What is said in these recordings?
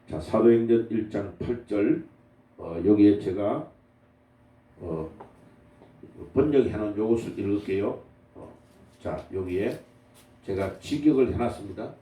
자, 사도행전 1장 8절 여기에 제가 번역해 놓은 요것을 읽을게요. 자, 여기에 제가 직역을 해놨습니다. 자,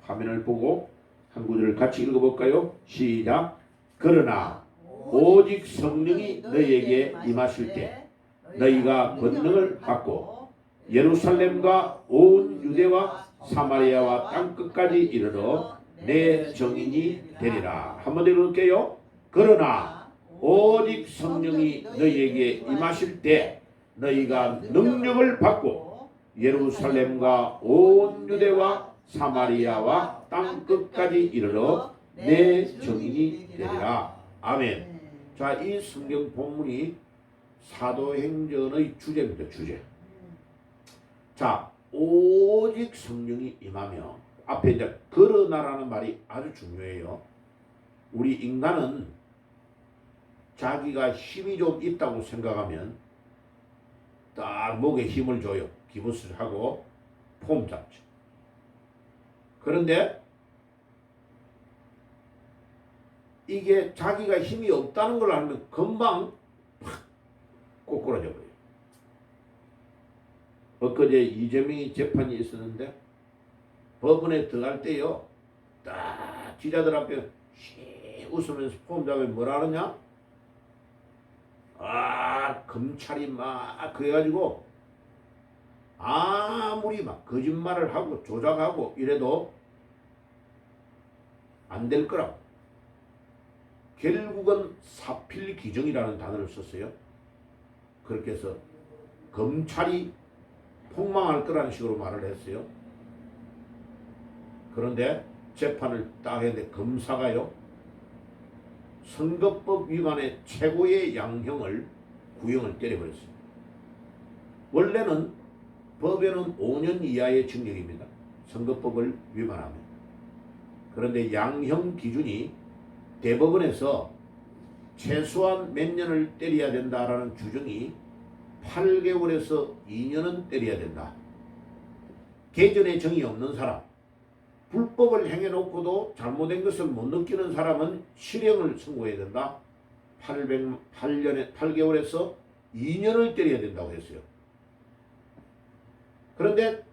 화면을 보고 한 구절을 같이 읽어볼까요? 시작. 그러나 오직 성령이 너희에게 임하실 때 너희가 권능을 받고 예루살렘과 온 유대와 사마리아와 땅끝까지 이르러 내 증인이 되리라. 한번 읽을게요. 그러나 오직 성령이 너희에게 임하실 때 너희가 능력을 받고 예루살렘과 온 유대와 사마리아와 땅끝까지 이르러 내 증인이 되리라. 아멘. 자, 이 성경 본문이 사도행전의 주제입니다. 주제. 자, 오직 성령이 임하며 앞에 이제 그러나라는 말이 아주 중요해요. 우리 인간은 자기가 힘이 좀 있다고 생각하면 딱 목에 힘을 줘요. 기부스를 하고 폼 잡죠. 그런데 이게 자기가 힘이 없다는 걸 알면 금방 팍 꼬꾸라져 버려요. 엊그제 이재명이 재판이 있었는데 법원에 들어갈 때요, 딱 기자들 앞에 웃으면서 폼 잡으면 뭐라 하느냐? 검찰이 막 그래가지고 아무리 막 거짓말을 하고 조작하고 이래도 안 될 거라고. 결국은 사필기정이라는 단어를 썼어요. 그렇게 해서 검찰이 폭망할 거라는 식으로 말을 했어요. 그런데 재판을 딱 했는데 검사가요, 선거법 위반의 최고의 양형을 구형을 때려버렸어요. 원래는 법에는 5년 이하의 징역입니다. 선거법을 위반하면. 그런데 양형 기준이 대법원에서 최소한 몇 년을 때려야 된다라는 규정이 8개월에서 2년은 때려야 된다. 개전의 정이 없는 사람, 불법을 행해놓고도 잘못된 것을 못 느끼는 사람은 실형을 선고해야 된다. 8개월에서 2년을 때려야 된다고 했어요. 그런데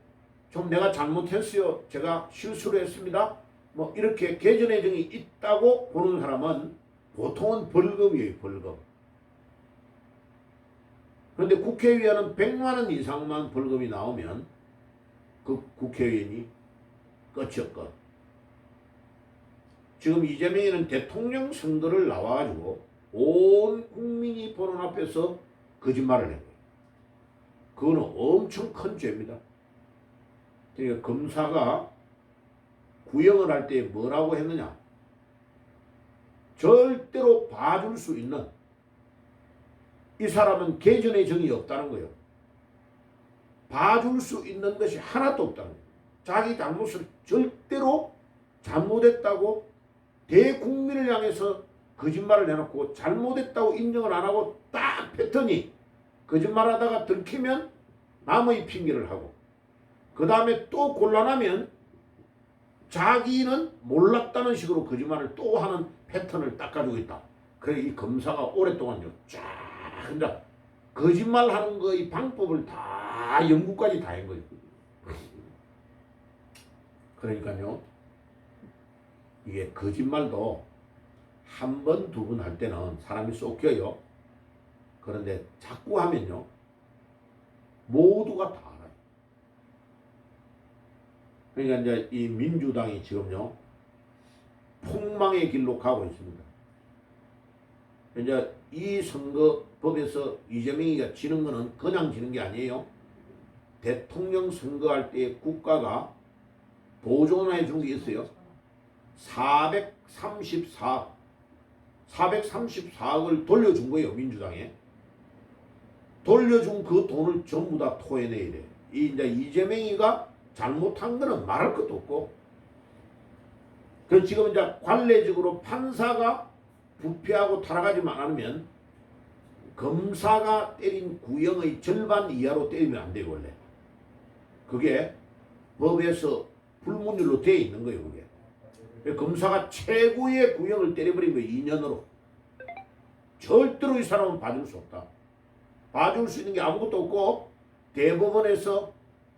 좀 내가 잘못했어요, 제가 실수를 했습니다, 뭐 이렇게 개전의 정이 있다고 보는 사람은 보통은 벌금이에요. 벌금. 그런데 국회의원은 100만 원 이상만 벌금이 나오면 그 국회의원이 끝이요, 끝. 지금 이재명이는 대통령 선거를 나와가지고 온 국민이 보는 앞에서 거짓말을 한 거예요. 그거는 엄청 큰 죄입니다. 그러니까 검사가 구형을 할 때 뭐라고 했느냐? 절대로 봐줄 수 있는, 이 사람은 개전의 정이 없다는 거예요. 봐줄 수 있는 것이 하나도 없다는 거예요. 자기 잘못을 절대로 잘못했다고 대국민을 향해서 거짓말을 해놓고 잘못했다고 인정을 안 하고 딱 패턴이 거짓말하다가 들키면 남의 핑계를 하고 그 다음에 또 곤란하면 자기는 몰랐다는 식으로 거짓말을 또 하는 패턴을 딱 가지고 있다. 그래 이 검사가 오랫동안요 쫙 혼자 거짓말하는 거의 방법을 다 연구까지 다 한 거예요. 그러니까요, 이게 거짓말도 한 번, 두 번 할 때는 사람이 쏙껴요. 그런데 자꾸 하면요, 모두가 다 알아요. 그러니까 이제 이 민주당이 지금요, 폭망의 길로 가고 있습니다. 이제 이 선거법에서 이재명이가 지는 거는 그냥 지는 게 아니에요. 대통령 선거할 때 국가가 보존해 준 게 있어요. 434억을 돌려준 거예요. 민주당에. 돌려준 그 돈을 전부 다 토해내야 돼. 이제 이재명이가 잘못한 거는 말할 것도 없고. 그 지금 이제 관례적으로 판사가 부패하고 타락하지만 않으면 검사가 때린 구형의 절반 이하로 때리면 안 돼요. 원래. 그게 법에서 불문율로 되어 있는 거예요. 그게. 검사가 최고의 구형을 때려버린 거예요. 2년으로. 절대로 이 사람은 봐줄 수 없다. 봐줄 수 있는 게 아무것도 없고 대법원에서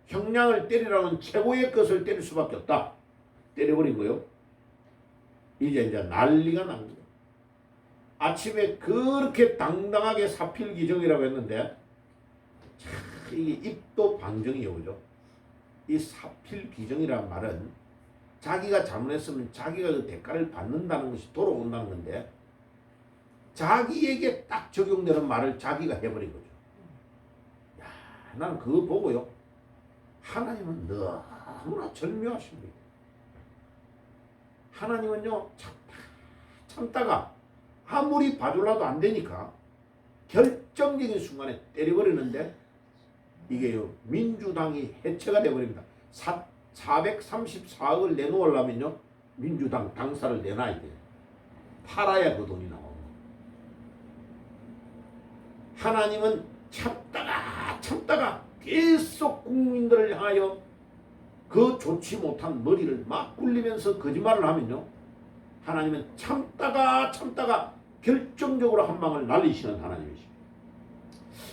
형량을 때리라는 최고의 것을 때릴 수밖에 없다. 때려버린 거요. 이제 난리가 난 거예요. 아침에 그렇게 당당하게 사필 규정이라고 했는데 참 이게 입도 방정이요, 그죠? 이 사필 규정이란 말은 자기가 잘못했으면 자기가 그 대가를 받는다는 것이 돌아온다는 건데 자기에게 딱 적용되는 말을 자기가 해버린 거죠. 야, 나는 그거 보고요. 하나님은 너무나 절묘하십니다. 하나님은요, 참다가 아무리 봐줄라도 안 되니까 결정적인 순간에 때려버리는데 이게요, 민주당이 해체가 되어버립니다. 434억을 내놓으려면요, 민주당 당사를 내놔야 돼요. 팔아야 그 돈이 나옵니다. 하나님은 참다가 계속 국민들을 향하여 그 좋지 못한 머리를 막 굴리면서 거짓말을 하면요, 하나님은 참다가 결정적으로 한 방을 날리시는 하나님이십니다.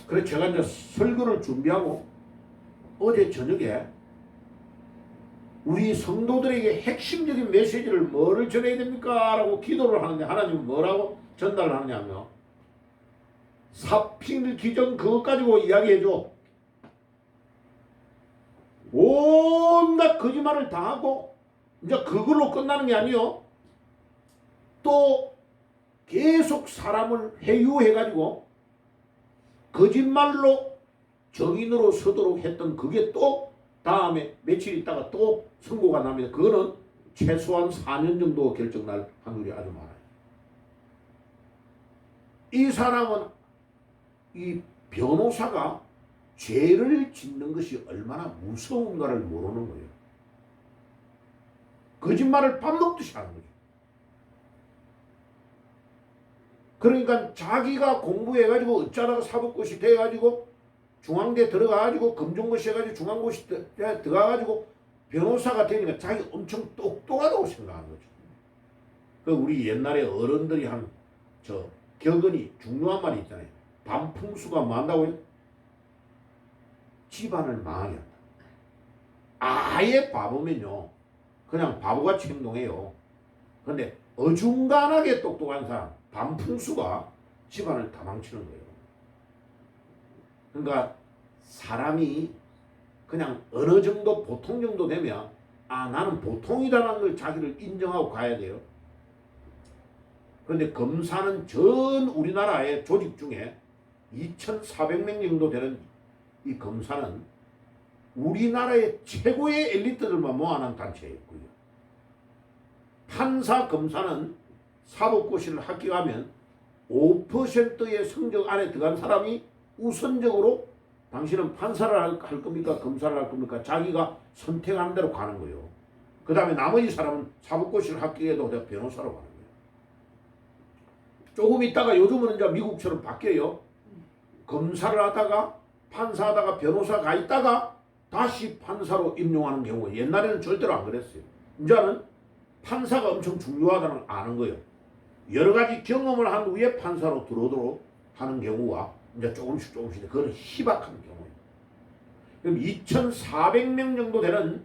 그래서 제가 이제 설교를 준비하고 어제 저녁에 우리 성도들에게 핵심적인 메시지를 뭐를 전해야 됩니까? 라고 기도를 하는데 하나님은 뭐라고 전달을 하느냐면 사필 규정 그것 가지고 이야기해줘. 온갖 거짓말을 다 하고 이제 그걸로 끝나는 게 아니요. 또 계속 사람을 회유해가지고 거짓말로 정인으로 서도록 했던 그게 또 다음에 며칠 있다가 또 선고가 나면 그거는 최소한 4년 정도 결정날 확률이 아주 많아요. 이 사람은 이 변호사가 죄를 짓는 것이 얼마나 무서운가를 모르는 거예요. 거짓말을 밥 먹듯이 하는 거죠. 그러니까 자기가 공부해가지고 어쩌다가 사법고시 돼가지고 중앙대 들어가가지고 검정고시 해가지고 중앙고시 들어가가지고 변호사가 되니까 자기 엄청 똑똑하다고 생각하는 거죠. 그 우리 옛날에 어른들이 한 격언이 중요한 말이 있잖아요. 반풍수가 뭐 한다고요? 집안을 망하게 한다. 아예 바보면요, 그냥 바보같이 행동해요. 근데 어중간하게 똑똑한 사람, 반풍수가 집안을 다 망치는 거예요. 그러니까 사람이 그냥 어느 정도 보통 정도 되면 나는 보통이라는 걸 자기를 인정하고 가야 돼요. 그런데 검사는 전 우리나라의 조직 중에 2,400명 정도 되는 이 검사는 우리나라의 최고의 엘리트들만 모아놓은 단체였고요. 판사 겁사는 사법고시를 합격하면 5%의 성적 안에 들어간 사람이 우선적으로 당신은 판사를 할 겁니까? 검사를 할 겁니까? 자기가 선택하는 대로 가는 거예요. 그 다음에 나머지 사람은 사법고시를 합격해도 내가 변호사로 가는 거예요. 조금 있다가 요즘은 이제 미국처럼 바뀌어요. 검사를 하다가 판사하다가 변호사 가 있다가 다시 판사로 임용하는 경우가 옛날에는 절대로 안 그랬어요. 이제는 판사가 엄청 중요하다는 걸 아는 거예요. 여러 가지 경험을 한 후에 판사로 들어오도록 하는 경우가 이제 조금씩 그건 희박한 경우예요. 그럼 2,400명 정도 되는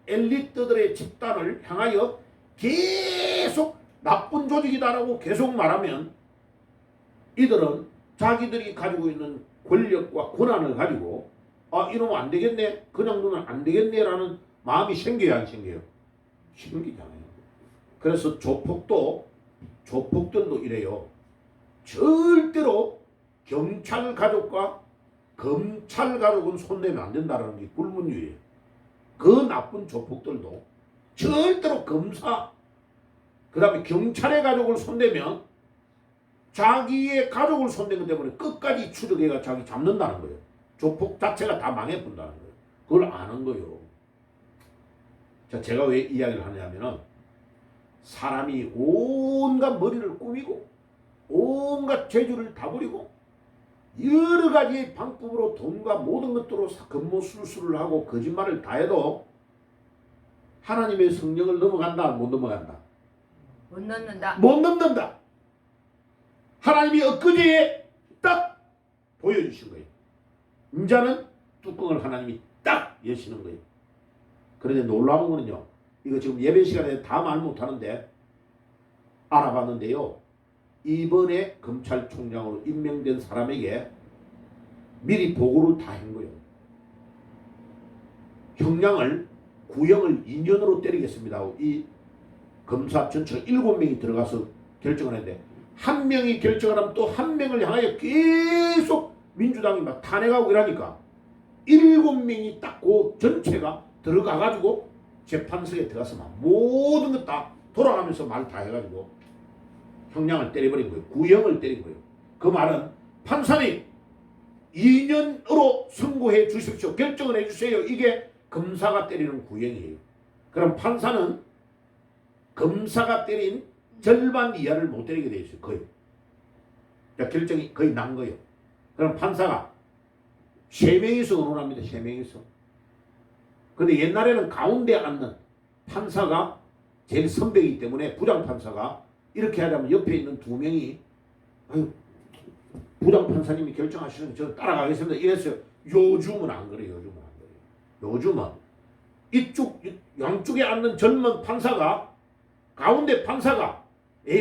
엘리트들의 집단을 향하여 계속 나쁜 조직이다라고 계속 말하면 이들은 자기들이 가지고 있는 권력과 권한을 가지고 이러면 안 되겠네, 그냥 두면 안 되겠네 라는 마음이 생겨야 안 생겨요? 생기잖아요. 그래서 조폭들도 이래요. 절대로 경찰 가족과 검찰 가족은 손대면 안 된다는 게 불문율이에요. 그 나쁜 조폭들도 절대로 검사, 그 다음에 경찰의 가족을 손대면 자기의 가족을 손댄 것 때문에 끝까지 추적해가 자기 잡는다는 거예요. 조폭 자체가 다 망해본다는 거예요. 그걸 아는 거예요. 자, 제가 왜 이야기를 하냐면은 사람이 온갖 머리를 꾸미고 온갖 재주를 다 부리고 여러 가지 방법으로 돈과 모든 것들로 금모술수를 하고 거짓말을 다 해도 하나님의 성령을 넘어간다 못 넘어간다? 못 넘는다. 못 넘는다. 하나님이 엊그제에 딱 보여주신 거예요. 이제는 뚜껑을 하나님이 딱 여시는 거예요. 그런데 놀라운 거는요, 이거 지금 예배 시간에 다 말 못하는데 알아봤는데요, 이번에 검찰총장으로 임명된 사람에게 미리 보고를 다 한 거예요. 구형을 2년으로 때리겠습니다 하고 이 검사 전체가 7명이 들어가서 결정을 했는데, 한 명이 결정을 하면 또 한 명을 향하여 계속 민주당이 막 탄핵하고 이러니까 7명이 딱 그 전체가 들어가가지고 재판석에 들어가서 막 모든 것 다 돌아가면서 말 다 해가지고 형량을 때려버린 거예요. 구형을 때린 거예요. 그 말은 판사님 2년으로 선고해 주십시오. 결정을 해 주세요. 이게 검사가 때리는 구형이에요. 그럼 판사는 검사가 때린 절반 이하를 못 때리게 돼 있어요. 거의. 그러니까 결정이 거의 난 거예요. 그럼 판사가 3명이서 의논합니다. 3명이서. 근데 옛날에는 가운데 앉는 판사가 제일 선배이기 때문에 부장판사가 이렇게 하려면 옆에 있는 2명이 아유, 부장판사님이 결정하시는 저는 따라가겠습니다. 이랬어요. 요즘은 안 그래요. 요즘은 양쪽에 앉는 젊은 판사가 가운데 판사가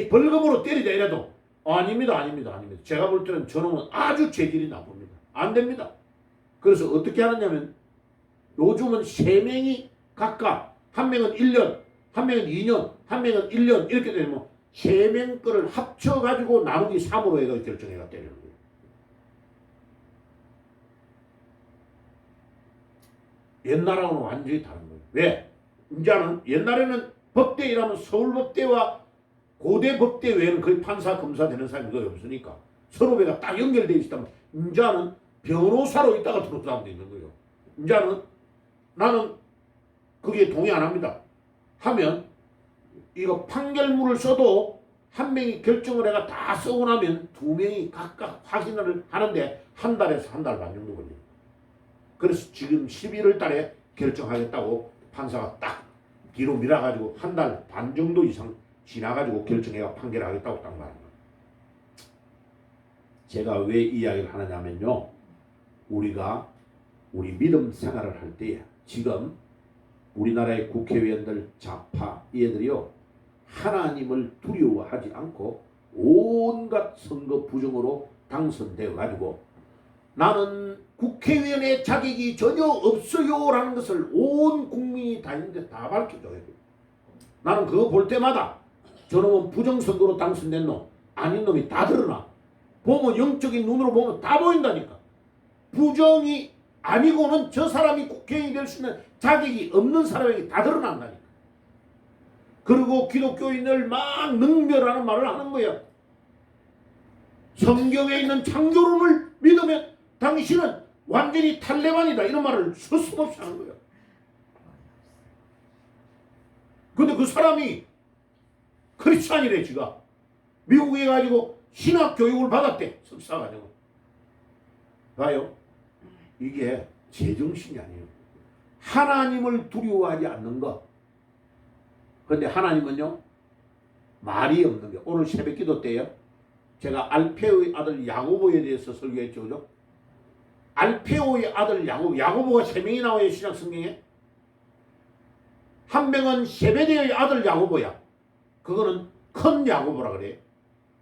벌금으로 때리자 이래도 아닙니다. 제가 볼 때는 저놈은 아주 재질이 나쁩니다. 안 됩니다. 그래서 어떻게 하느냐면 요즘은 3명이 각각, 한 명은 1년, 한 명은 2년, 한 명은 1년 이렇게 되면 3명 거를 합쳐가지고 나누기 3으로 해서 결정해가 때리는 거예요. 옛날하고는 완전히 다른 거예요. 왜? 이제는 옛날에는 법대이라면 서울법대와 고대법대 외에는 거의 판사, 검사 되는 사람이 거의 없으니까 서로배가 딱 연결되어 있다면 이제는 변호사로 있다가 들어온 사람도 있는 거예요. 이제는 나는 거기에 동의 안 합니다 하면 이거 판결문을 써도 한 명이 결정을 해가 다 쓰고 나면 2명이 각각 확인을 하는데 한 달에서 한 달 반 정도 걸려요. 그래서 지금 11월 달에 결정하겠다고 판사가 딱 뒤로 밀어가지고 한 달 반 정도 이상 지나가지고 결정해가 판결하겠다고 딱 말합니다. 제가 왜 이야기를 하느냐면요, 우리 믿음 생활을 할 때에 지금 우리나라의 국회의원들 좌파 얘들이요, 하나님을 두려워하지 않고 온갖 선거 부정으로 당선되어 가지고 나는 국회의원의 자격이 전혀 없어요 라는 것을 온 국민이 다 있는데 다 밝혀줘야 돼요. 나는 그거 볼 때마다 저놈은 부정선거로 당선된 놈 아닌 놈이 다 드러나. 보면 영적인 눈으로 보면 다 보인다니까. 부정이 아니고는 저 사람이 국회의원이 될 수 있는 자격이 없는 사람에게 다 드러난다니까. 그리고 기독교인을 막 능멸하는 말을 하는 거야. 성경에 있는 창조론을 믿으면 당신은 완전히 탈레반이다 이런 말을 서슴없이 하는 거야. 근데 그 사람이 크리스찬이래. 지가 미국에 가지고 신학 교육을 받았대. 석사 과정을. 봐요. 이게 제정신이 아니에요. 하나님을 두려워하지 않는 것. 그런데 하나님은요, 말이 없는 게, 오늘 새벽 기도 때요, 제가 알페오의 아들 야고보에 대해서 설교했죠. 그죠? 알페오의 아들 야고보가 3명이 나와요. 신약 성경에. 한 명은 세베대의 아들 야고보야. 그거는 큰 야고보라 그래.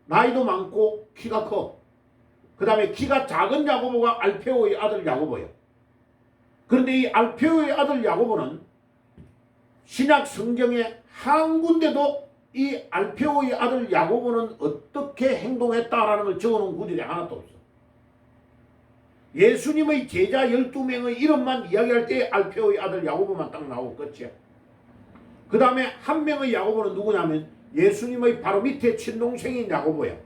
나이도 많고 키가 커. 그 다음에 키가 작은 야고보가 알페오의 아들 야고보야. 그런데 이 알페오의 아들 야고보는 신약 성경에 한 군데도 이 알페오의 아들 야고보는 어떻게 행동했다라는 걸 적어놓은 구절이 하나도 없어. 예수님의 제자 12명의 이름만 이야기할 때 알페오의 아들 야고보만 딱 나오고 끝이야. 그 다음에 한 명의 야고보는 누구냐면 예수님의 바로 밑에 친동생인 야고보야.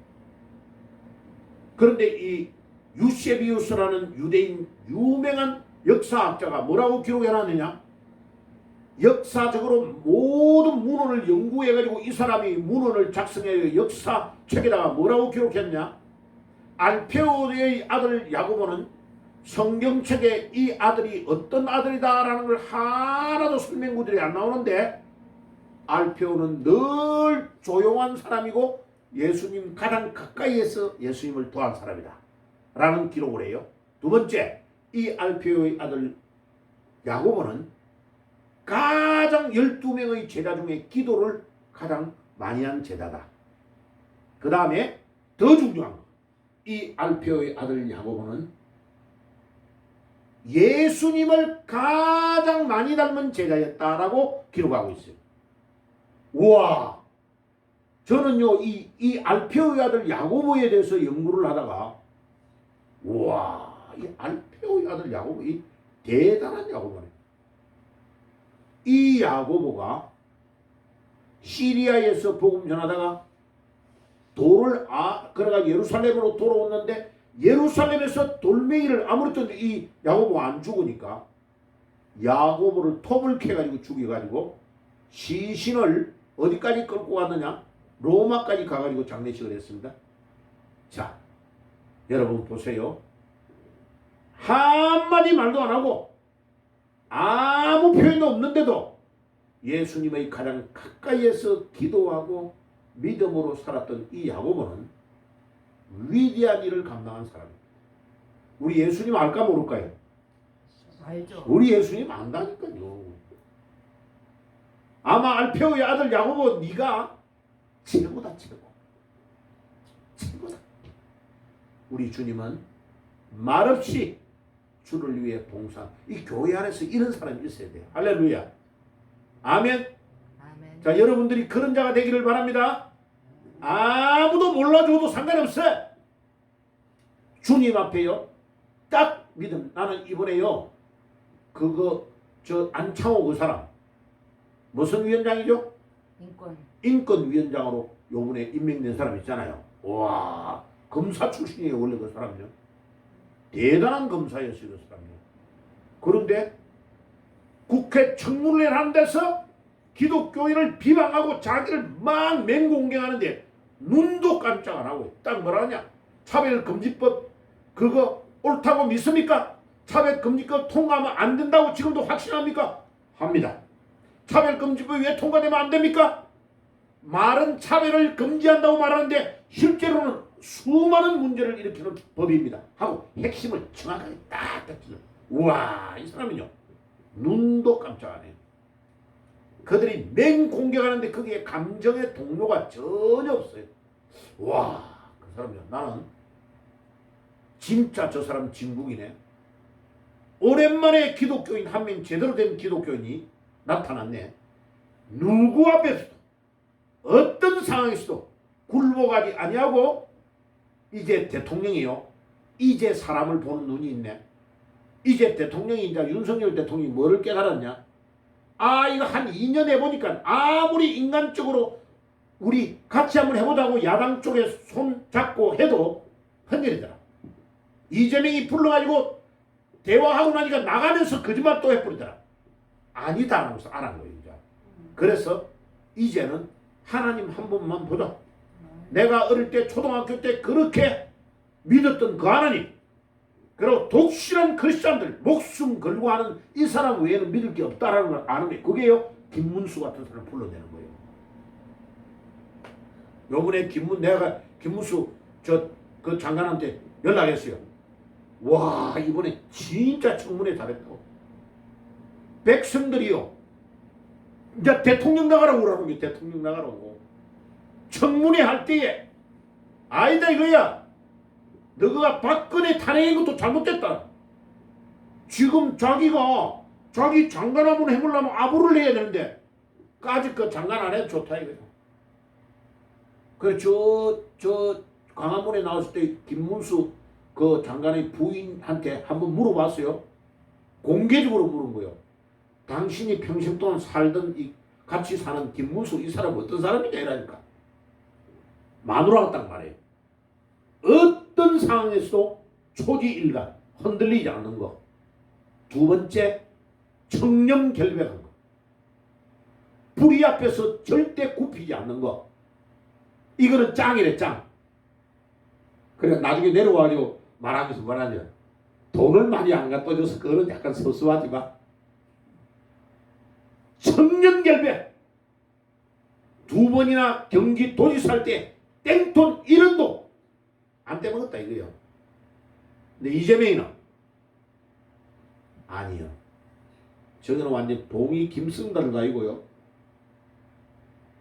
그런데 이 유세비우스라는 유대인 유명한 역사학자가 뭐라고 기록해놨느냐? 역사적으로 모든 문헌을 연구해가지고 이 사람이 문헌을 작성해 역사책에다가 뭐라고 기록했냐? 알페오의 아들 야고보는 성경책에 이 아들이 어떤 아들이다라는 걸 하나도 설명구들이 안 나오는데 알페오는 늘 조용한 사람이고 예수님 가장 가까이에서 예수님을 도한 사람이다 라는 기록을 해요. 두 번째, 이 알페오의 아들 야고보는 가장 12명의 제자 중에 기도를 가장 많이 한 제자다. 그 다음에 더 중요한 거, 이 알페오의 아들 야고보는 예수님을 가장 많이 닮은 제자였다라고 기록하고 있어요. 우와, 저는요 이 알페오의 아들 야고보에 대해서 연구를 하다가 우와, 이 알페오의 아들 야고보, 이 대단한 야고보네. 이 야고보가 시리아에서 복음 전하다가 돌을 그래가 예루살렘으로 돌아왔는데 예루살렘에서 돌멩이를 아무렇도 이 야고보가 안 죽으니까 야고보를 톱을 캐가지고 죽여가지고 시신을 어디까지 끌고 갔느냐? 로마까지 가가지고 장례식을 했습니다. 자, 여러분 보세요. 한마디 말도 안 하고 아무 표현도 없는데도 예수님의 가장 가까이에서 기도하고 믿음으로 살았던 이 야고보는 위대한 일을 감당한 사람입니다. 우리 예수님 알까 모를까요? 알죠. 우리 예수님 안다니까요. 아마 알페오의 아들 야고보 네가 최고다, 최고다. 우리 주님은 말없이 주를 위해 봉사. 이 교회 안에서 이런 사람이 있어야 돼요. 할렐루야. 아멘. 아멘. 자, 여러분들이 그런 자가 되기를 바랍니다. 아무도 몰라줘도 상관없어요. 주님 앞에요. 딱 믿음. 나는 이번에요. 안창호 그 사람. 무슨 위원장이죠? 인권위원장으로 요번에 임명된 사람 있잖아요. 와, 검사 출신이에요. 원래 그 사람은요. 대단한 검사였어요. 그 사람은요. 그런데 국회 청문회를 하는 데서 기독교인을 비방하고 자기를 막 맹공격하는데 눈도 깜짝 안 하고 딱 뭐라 하냐? 차별금지법 그거 옳다고 믿습니까? 차별금지법 통과하면 안 된다고 지금도 확신합니까? 합니다. 차별금지법이 왜 통과되면 안 됩니까? 말은 차별을 금지한다고 말하는데 실제로는 수많은 문제를 일으키는 법입니다. 하고 핵심을 정확하게 딱딱 찔러. 우와, 이 사람은요 눈도 깜짝 안 해요. 그들이 맹공격하는데 거기에 감정의 동료가 전혀 없어요. 와, 그 사람이요. 나는 진짜 저 사람 진국이네. 오랜만에 기독교인 한 명 제대로 된 기독교인이 나타났네. 누구 앞에서도 어떤 상황에서도 굴복하지 아니하고 이제 대통령이요. 이제 사람을 보는 눈이 있네. 이제 대통령이 이제 윤석열 대통령이 뭐를 깨달았냐? 이거 한 2년 해보니까 아무리 인간적으로 우리 같이 한번 해보자고 야당 쪽에 손 잡고 해도 흔들리더라. 이재명이 불러가지고 대화하고 나니까 나가면서 거짓말 또 해버리더라. 아니다 하면서 알아는 거예요. 이제. 그래서 이제는 하나님 한 번만 보자. 내가 어릴 때 초등학교 때 그렇게 믿었던 그 하나님, 그리고 독실한 크리스찬들 목숨 걸고 하는 이 사람 외에는 믿을 게 없다라는 걸 아는 거예요. 그게요 김문수 같은 사람을 불러내는 거예요. 요번에 내가 김문수 그 장관한테 연락했어요. 와, 이번에 진짜 청문회 잘했다고. 백성들이요 이제 대통령 나가라고 그러는 거예요. 대통령 나가라고. 청문회 할 때에 아니다 이거야. 너가 박근혜 탄핵인 것도 잘못됐다. 지금 자기 장관 한번 해보려면 아부를 해야 되는데 아직 그 장관 안 해도 좋다 이거야. 그래 저 광화문에 나왔을 때 김문수 그 장관의 부인한테 한번 물어봤어요. 공개적으로 물은 거예요. 당신이 평생 동안 살던 같이 사는 김문수 이 사람 어떤 사람이냐 이라니까. 마누라가 딱 말해요. 어떤 상황에서도 초지일관 흔들리지 않는 거. 두 번째, 청렴결백한 거. 불의 앞에서 절대 굽히지 않는 거. 이거는 짱이래 짱. 그래 나중에 내려와가지고 말하면서 뭐라냐. 돈을 많이 안 갖다 줘서 그거는 약간 서수하지만 청렴결백. 2번이나 경기도지사 할 때 땡돈 1원도 안 떼먹었다 이거요. 근데 이재명이는 아니요. 저기는 완전 동이 김승달은 아니고요.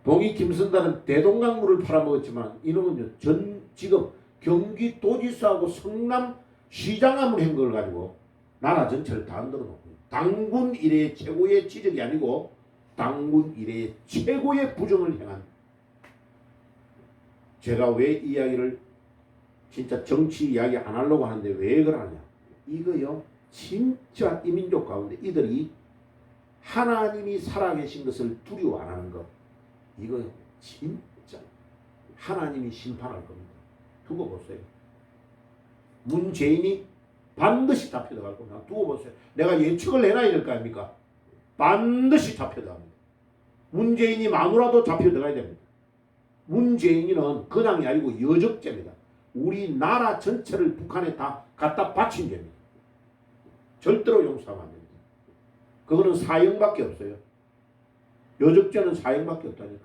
동이 김승달은 대동강물을 팔아먹었지만 이놈은 지금 경기도지사하고 성남시장함을 한 걸 가지고 나라 전체를 다 흔들어 놓고 당군 이래의 최고의 지적이 아니고 당군 이래의 최고의 부정을 행한. 제가 왜 이야기를 진짜 정치 이야기 안 하려고 하는데 왜 그러냐. 이거요. 진짜 이민족 가운데 이들이 하나님이 살아계신 것을 두려워 안 하는 것. 이거 진짜 하나님이 심판할 겁니다. 두고 보세요. 문재인이 반드시 잡혀들어갈 겁니다. 두고 보세요. 내가 예측을 해놔야 될 거 아닙니까? 반드시 잡혀들어갑니다. 문재인이 마누라도 잡혀들어가야 됩니다. 문재인은 그냥이 아니고 여적죄입니다. 우리나라 전체를 북한에 다 갖다 바친 죄입니다. 절대로 용서하면 안 됩니다. 그거는 사형밖에 없어요. 여적죄는 사형밖에 없다니까.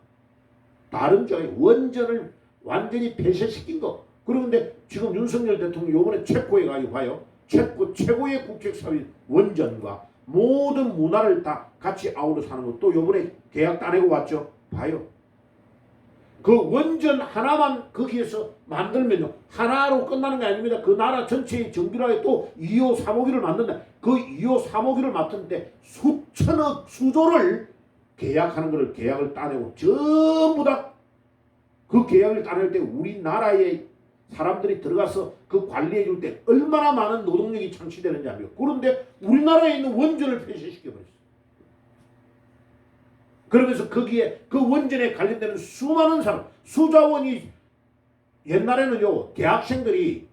다른 죄가 원전을 완전히 폐쇄시킨 거. 그런데 지금 윤석열 대통령이 이번에 체코에 가지고 봐요. 체코 최고의 국책사회 원전과 모든 문화를 다 같이 아우러 사는 거. 또 이번에 계약 따내고 왔죠. 봐요. 그 원전 하나만 거기에서 만들면요. 하나로 끝나는 게 아닙니다. 그 나라 전체의 정비라에 또 2호 3호기를 만든다. 그 2호 3호기를 맡는데 수천억 수조를 계약하는 것을 계약을 따내고 전부 다 그 계약을 따낼 때 우리나라의 사람들이 들어가서 그 관리해 줄 때 얼마나 많은 노동력이 창출되는지 압니까? 그런데 우리나라에 있는 원전을 폐쇄시켜 버렸어요. 그러면서 거기에 그 원전에 관련되는 수많은 사람, 수자원이 옛날에는요 대학생들이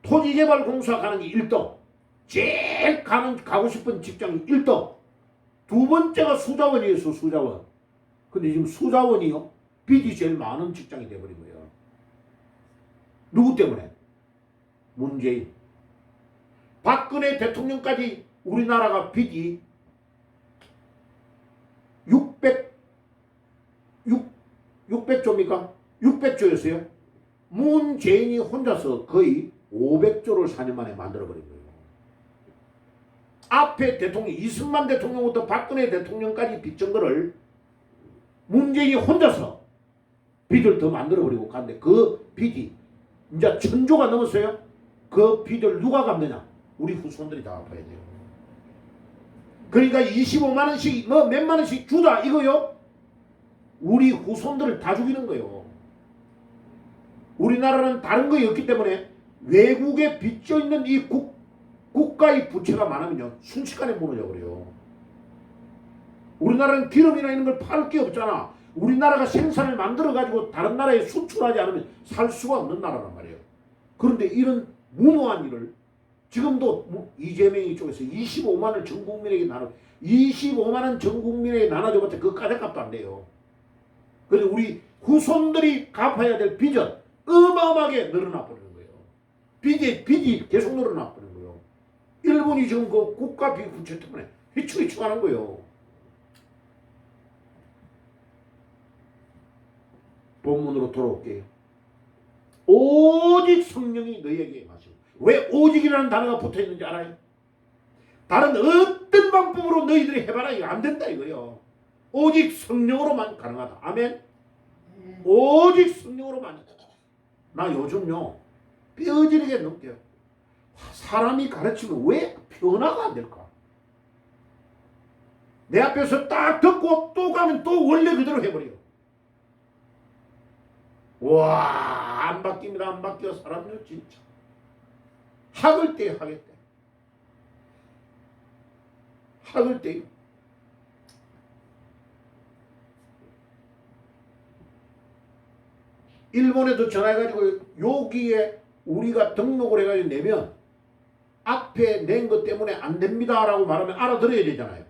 토지개발공사 가는 게 1등, 제일 가고 싶은 직장이 1등, 두 번째가 수자원이었어. 수자원. 근데 지금 수자원이요 빚이 제일 많은 직장이 돼버린 거예요. 누구 때문에? 문재인. 박근혜 대통령까지 우리나라가 빚이 600조입니까? 600조였어요. 문재인이 혼자서 거의 500조를 4년 만에 만들어버린 거예요. 앞에 대통령, 이승만 대통령부터 박근혜 대통령까지 빚진 거를 문재인이 혼자서 빚을 더 만들어버리고 갔는데 그 빚이 이제 1000조가 넘었어요. 그 빚을 누가 갚느냐? 우리 후손들이 다 갚아야 돼요. 그러니까 25만 원씩 뭐 몇만 원씩 주자 이거요. 우리 후손들을 다 죽이는 거예요. 우리나라는 다른 것이 없기 때문에 외국에 빚져 있는 이 국가의 부채가 많으면요 순식간에 무너져 버려요. 우리나라는 기름이나 이런 걸 팔 게 없잖아. 우리나라가 생산을 만들어 가지고 다른 나라에 수출하지 않으면 살 수가 없는 나라란 말이에요. 그런데 이런 무모한 일을 지금도 이재명이 쪽에서 25만 원을 전 국민에게 25만 원 전 국민에게 나눠줘봤자 그 까짓값도 안 돼요. 그래서 우리 후손들이 갚아야 될 빚은 어마어마하게 늘어나 버리는 거예요. 빚이 계속 늘어나 버리는 거예요. 일본이 지금 그 국가 부채 때문에 휘청휘청하는 거예요. 본문으로 돌아올게요. 오직 성령이 너희에게 마시고. 왜 오직이라는 단어가 붙어있는지 알아요? 다른 어떤 방법으로 너희들이 해봐라 이거 안 된다 이거요. 오직 성령으로만 가능하다. 아멘. 오직 성령으로만. 나 요즘요 뼈저리게 느껴요. 사람이 가르치면 왜 변화가 안 될까? 내 앞에서 딱 듣고 또 가면 또 원래 그대로 해버려요. 와, 안 바뀝니다. 안 바뀌어. 사람들 진짜 학을 때 하겠대. 학을 때 일본에도 전화해가지고 여기에 우리가 등록을 해가지고 내면 앞에 낸 것 때문에 안 됩니다 라고 말하면 알아들어야 되잖아요.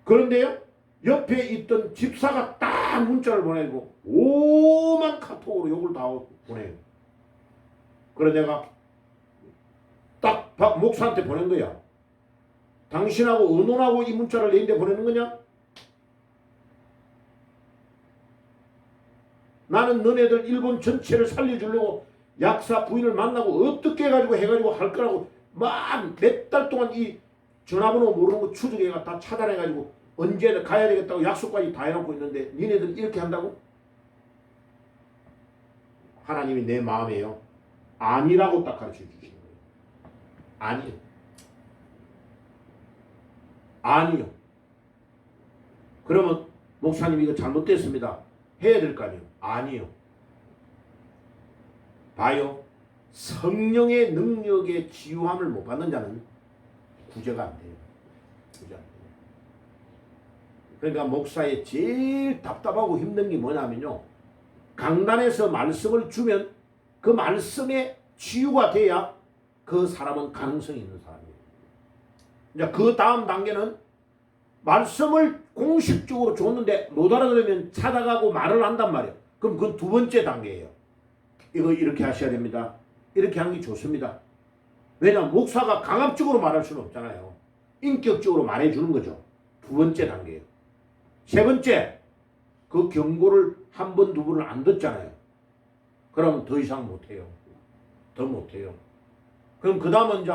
그런데요 옆에 있던 집사가 딱 문자를 보내고 오만 카톡으로 욕을 다 보내요. 그래 내가 딱 박 목사한테 보낸 거야. 당신하고 의논하고 이 문자를 내인데 보내는 거냐? 나는 너네들 일본 전체를 살려주려고 약사 부인을 만나고 어떻게 해가지고 할 거라고 막 몇 달 동안 이 전화번호 모르는 거 추적해가 다 차단해가지고 언제 가야 되겠다고 약속까지 다 해놓고 있는데 니네들 이렇게 한다고? 하나님이 내 마음에요. 아니라고 딱 가르쳐 주시는 거예요. 아니요. 아니요. 그러면 목사님 이거 잘못됐습니다. 해야 될 거 아니에요. 아니요. 봐요. 성령의 능력에 치유함을 못 받는 자는 구제가 안 돼요. 구제 안 돼요. 그러니까 목사의 제일 답답하고 힘든 게 뭐냐면요. 강단에서 말씀을 주면 그 말씀에 치유가 돼야 그 사람은 가능성이 있는 사람이에요. 이제 그 다음 단계는 말씀을 공식적으로 줬는데 못 알아들으면 찾아가고 말을 한단 말이에요. 그럼 그건 두 번째 단계예요. 이거 이렇게 하셔야 됩니다. 이렇게 하는 게 좋습니다. 왜냐하면 목사가 강압적으로 말할 수는 없잖아요. 인격적으로 말해주는 거죠. 두 번째 단계예요. 세 번째, 그 경고를 한 번, 두 번을 안 듣잖아요. 그러면 더 이상 못해요. 더 못해요. 그럼 그 다음은 이제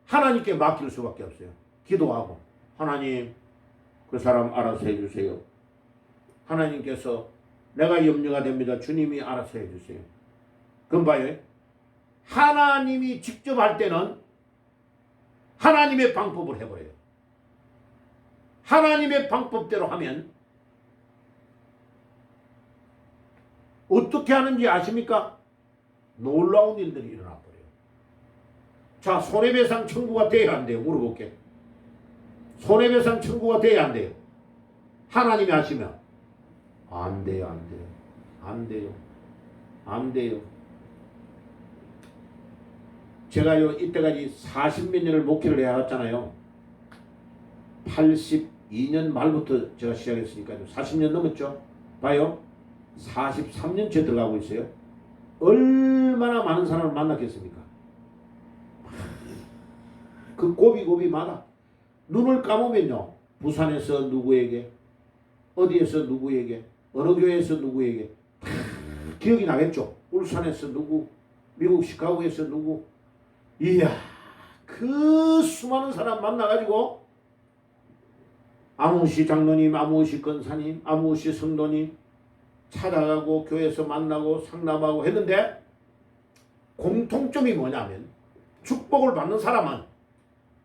하나님께 맡길 수밖에 없어요. 기도하고 하나님 그 사람 알아서 해주세요. 하나님께서 내가 염려가 됩니다. 주님이 알아서 해주세요. 그럼 봐요. 하나님이 직접 할 때는 하나님의 방법을 해버려요. 하나님의 방법대로 하면 어떻게 하는지 아십니까? 놀라운 일들이 일어나 버려요. 자, 손해배상 청구가 돼야 안 돼요? 물어볼게. 손해배상 청구가 돼야 안 돼요? 하나님이 하시면 안 돼요. 안 돼요. 안 돼요. 안 돼요. 제가요 이때까지 40몇 년을 목회를 해왔잖아요. 82년 말부터 제가 시작했으니까 40년 넘었죠. 봐요. 43년째 들어가고 있어요. 얼마나 많은 사람을 만났겠습니까? 그 고비고비마다 눈을 감으면요. 부산에서 누구에게, 어디에서 누구에게, 어느 교회에서 누구에게 다 기억이 나겠죠. 울산에서 누구, 미국 시카고에서 누구. 이야, 그 수많은 사람 만나가지고 아무시 장로님, 아무시 권사님, 아무시 성도님 찾아가고 교회에서 만나고 상담하고 했는데 공통점이 뭐냐면 축복을 받는 사람은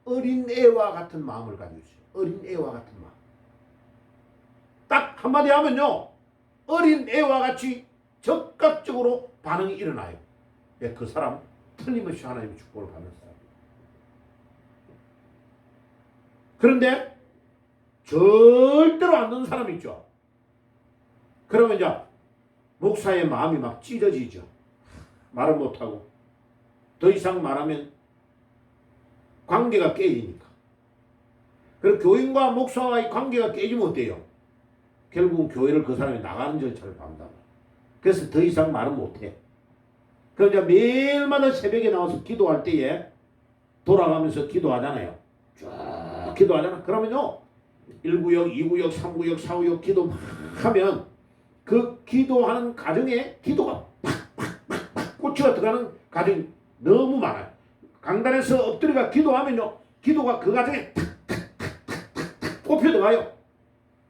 어린애와 같은 마음을 가지고 있어요. 어린애와 같은 마음. 딱 한마디 하면요. 어린애와 같이 적극적으로 반응이 일어나요. 그 사람 틀림없이 하나님의 축복을 받는 사람. 그런데 절대로 안 듣는 사람이 있죠. 그러면 이제 목사의 마음이 막 찢어지죠. 말을 못하고 더 이상 말하면 관계가 깨지니까. 그리고 교인과 목사와의 관계가 깨지면 어때요? 결국은 교회를 그 사람이 나가는 절차를 밟는다. 그래서 더 이상 말은 못해. 그럼 이제 매일마다 새벽에 나와서 기도할 때에 돌아가면서 기도하잖아요. 쭉 기도하잖아. 그러면요. 1구역, 2구역, 3구역, 4구역 기도 막 하면 그 기도하는 과정에 기도가 팍팍팍팍 꽂혀 들어가는 과정이 너무 많아요. 강단에서 엎드려가 기도하면요. 기도가 그 과정에 탁탁탁탁탁 꼽혀 들어가요.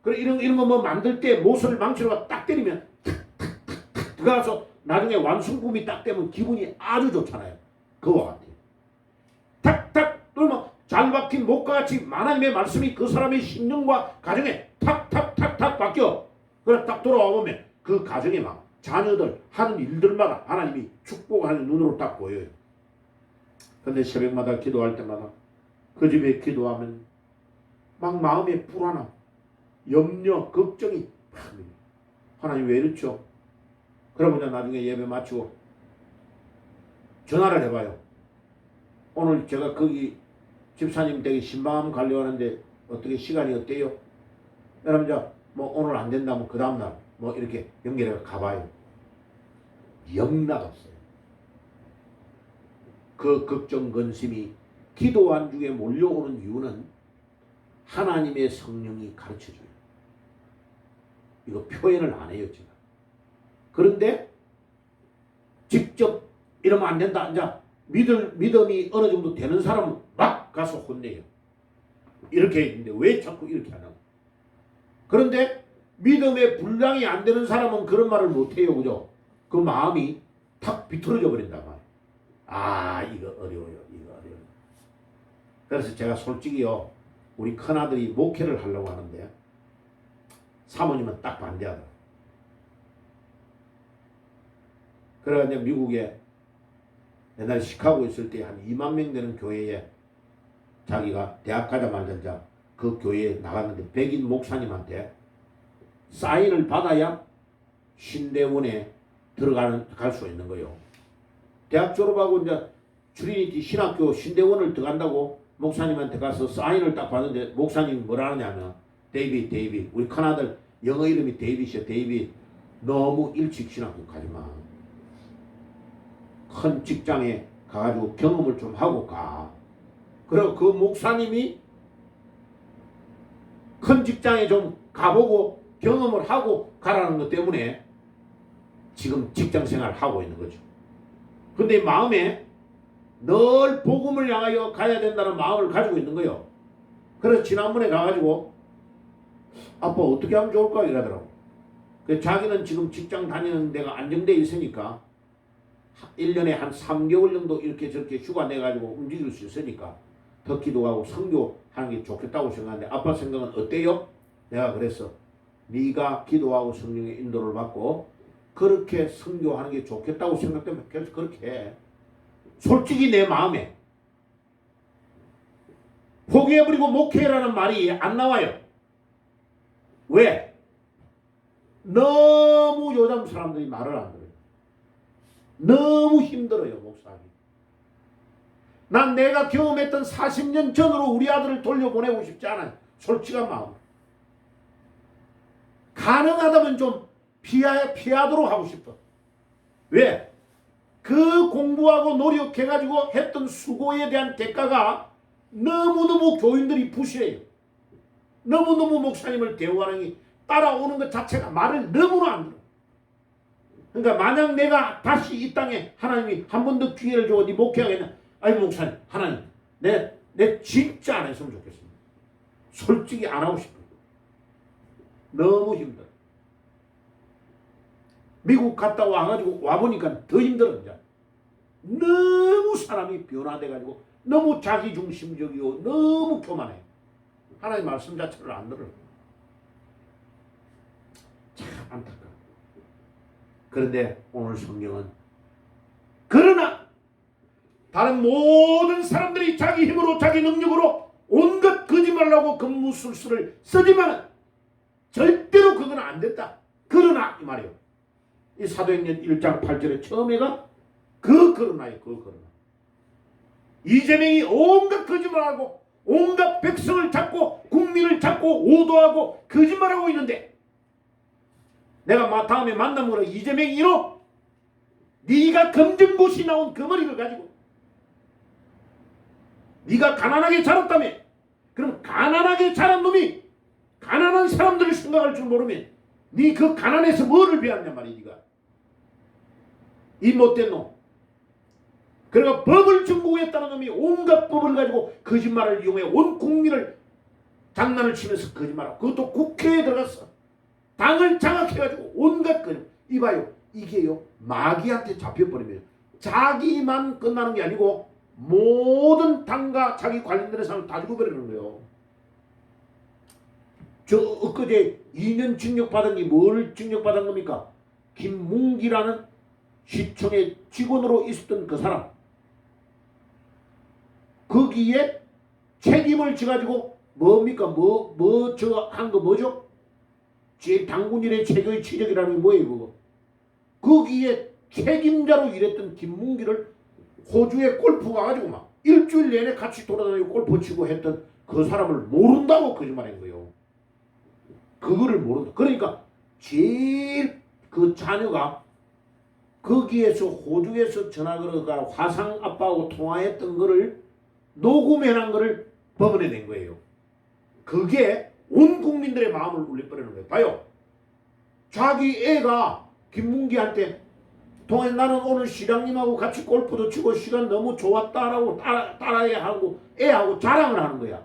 그래 이런 거 뭐 만들 때 모서리 망치로 딱 때리면 탁탁탁탁 들어가서 나중에 완성품이 딱 되면 기분이 아주 좋잖아요. 그와 같아요. 탁탁 그러면 잘 박힌 목과 같이 하나님의 말씀이 그 사람의 심령과 가정에 탁탁탁탁 바뀌어. 그래 딱 돌아와 보면 그 가정에 막 자녀들 하는 일들마다 하나님이 축복하는 눈으로 딱 보여요. 근데 새벽마다 기도할 때마다 그 집에 기도하면 막 마음에 불안함, 염려, 걱정이 하나님 왜 이렇죠? 그러면 나중에 예배 마치고 전화를 해봐요. 오늘 제가 거기 집사님 댁에 신방암 가려고 하는데 어떻게 시간이 어때요? 여러분 뭐 오늘 안 된다면 그 다음날 뭐 이렇게 연결해 가봐요. 영락 없어요. 그 걱정 근심이 기도한 중에 몰려오는 이유는 하나님의 성령이 가르쳐줘요. 이거 표현을 안 해요, 제가. 그런데 직접 이러면 안 된다. 이제 믿음이 어느 정도 되는 사람은 막 가서 혼내요. 이렇게 했는데 왜 자꾸 이렇게 하냐고. 그런데 믿음의 분량이 안 되는 사람은 그런 말을 못 해요. 그죠? 그 마음이 탁 비틀어져 버린단 말이에요. 아, 이거 어려워요. 이거 어려워요. 그래서 제가 솔직히요, 우리 큰아들이 목회를 하려고 하는데 사모님은 딱 반대하더라고요. 그래가지고 미국에 옛날에 시카고 있을 때 한 2만 명 되는 교회에 자기가 대학 가자마자 그 교회에 나갔는데 백인 목사님한테 사인을 받아야 신대원에 갈 수가 있는 거예요. 대학 졸업하고 이제 트리니티 신학교 신대원을 들어간다고 목사님한테 가서 사인을 딱 받는데 목사님이 뭐라 하냐면 데이빗 우리 큰아들 영어 이름이 데이빗이야. 데이빗 너무 일찍 신학교 가지마. 큰 직장에 가가지고 경험을 좀 하고 가. 그리고 그 목사님이 큰 직장에 좀 가보고 경험을 하고 가라는 것 때문에 지금 직장 생활을 하고 있는 거죠. 근데 마음에 늘 복음을 향하여 가야 된다는 마음을 가지고 있는 거예요. 그래서 지난번에 가가지고 아빠 어떻게 하면 좋을까 이러더라고. 그래서 자기는 지금 직장 다니는 데가 안정돼 있으니까 1년에 한 3개월 정도 이렇게 저렇게 휴가 내가지고 움직일 수 있으니까 더 기도하고 선교하는 게 좋겠다고 생각하는데 아빠 생각은 어때요? 내가 그랬어. 네가 기도하고 성령의 인도를 받고 그렇게 선교하는 게 좋겠다고 생각되면 계속 그렇게 해. 솔직히 내 마음에 포기해버리고 목회라는 말이 안 나와요. 왜? 너무 요즘 사람들이 말을 안 들어요. 너무 힘들어요, 목사님. 난 내가 경험했던 40년 전으로 우리 아들을 돌려보내고 싶지 않아요. 솔직한 마음. 가능하다면 좀 피하도록 하고 싶어. 왜? 그 공부하고 노력해가지고 했던 수고에 대한 대가가 너무너무 교인들이 부실해요. 너무너무 목사님을 대우하는 게 따라오는 것 자체가 말을 너무나 안 들어. 그러니까 만약 내가 다시 이 땅에 하나님이 한 번 더 기회를 주고 네 목회하겠냐. 아이 목사님 하나님 내 진짜 안 했으면 좋겠습니다. 솔직히 안 하고 싶어요. 너무 힘들어. 미국 갔다 와가지고 와보니까 더 힘들어. 이제. 너무 사람이 변화돼가지고 너무 자기중심적이고 너무 교만해. 하나님 말씀 자체를 안 들어요. 참 안타까워. 그런데 오늘 성경은 그러나 다른 모든 사람들이 자기 힘으로 자기 능력으로 온갖 거짓말하고 금무술수를 쓰지만 절대로 그건 안 됐다. 그러나 이 말이에요. 이 사도행전 1장 8절에 처음에가 그 그러나예요. 그 그러나. 이재명이 온갖 거짓말하고 온갖 백성을 잡고 국민을 잡고 오도하고 거짓말하고 있는데 내가 다음에 만나면 이재명이 이로 네가 검정고시 나온 그 머리를 가지고 네가 가난하게 자랐다며. 그럼 가난하게 자란 놈이 가난한 사람들을 생각할 줄 모르면 네 그 가난에서 뭐를 배웠냔 말이야. 네가 이 못된 놈. 그러니까 법을 전공했다는 놈이 온갖 법을 가지고 거짓말을 이용해 온 국민을 장난을 치면서 거짓말하고 그것도 국회에 들어갔어. 당을 장악해가지고 온갖 이봐요. 이게요 마귀한테 잡혀버리면 자기만 끝나는 게 아니고 모든 당과 자기 관련된 사람을 다 죽어버리는 거예요. 저 엊그제 2년 징역받은 게 뭘 징역받은 겁니까? 김문기라는 시청의 직원으로 있었던 그 사람. 거기에 책임을 져가지고 뭡니까? 저 한 거 뭐죠? 제 당군일의 최고의 치적이라는 게 뭐예요 그거? 거기에 책임자로 일했던 김문기를 호주에 골프 가가지고 막 일주일 내내 같이 돌아다니고 골프 치고 했던 그 사람을 모른다고 거짓말한 거예요. 그거를 모른다. 그러니까 제일 그 자녀가 거기에서 호주에서 전화 걸어가 화상 아빠하고 통화했던 거를 녹음해놓은 거를 법원에 낸 거예요. 그게 온 국민들의 마음을 울려버리는 거예요. 봐요. 자기 애가 김문기한테 동안 나는 오늘 시장님하고 같이 골프도 치고 시간 너무 좋았다라고 딸아이하고 애하고 자랑을 하는 거야.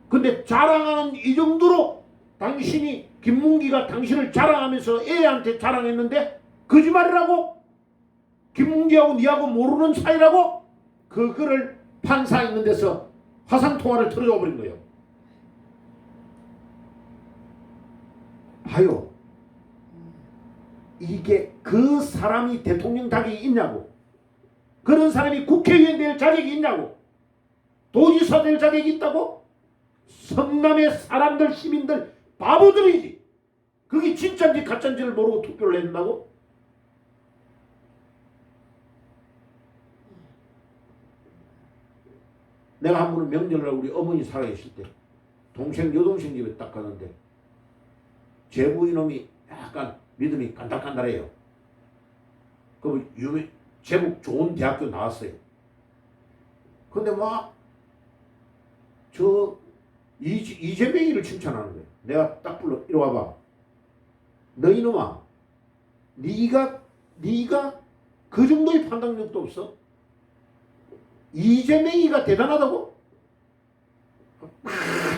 근데 자랑하는 이 정도로 당신이 김문기가 당신을 자랑하면서 애한테 자랑했는데 거짓말이라고? 김문기하고 니하고 모르는 사이라고? 그거를 판사 있는 데서 화상통화를 틀어줘 버린 거예요. 봐요. 이게 그 사람이 대통령 자격이 있냐고, 그런 사람이 국회의원 될 자격이 있냐고, 도지사 될 자격이 있다고? 성남의 사람들, 시민들 바보들이지. 그게 진짜인지 가짜인지를 모르고 투표를 해준다고? 내가 한 번은 명절날 우리 어머니 살아계실 때 여동생 집에 딱 가는데 제부 이놈이 약간 믿음이 간달간달해요. 그 제국 좋은 대학교 나왔어요. 근데 막 이재명이를 칭찬하는 거예요. 내가 딱 불러 이리 와봐. 너 이놈아, 네가 그 정도의 판단력도 없어? 이재명이가 대단하다고?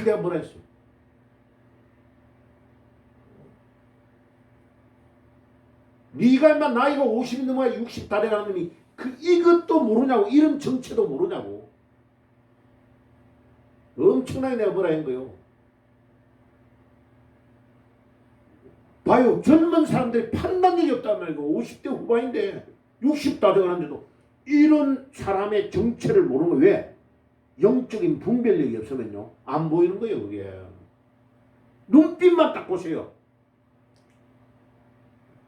내가 뭐라 했어? 네가 인마 나이가 50이 넘어야 60 다 돼가는 놈이 이것도 모르냐고, 이런 정체도 모르냐고. 엄청나게 내가 뭐라 한 거요. 봐요. 젊은 사람들이 판단력이 없단 말이고 50대 후반인데 60 다 돼가는데도 이런 사람의 정체를 모르는 거예요. 왜? 영적인 분별력이 없으면요 안 보이는 거예요. 그게 눈빛만 딱 보세요.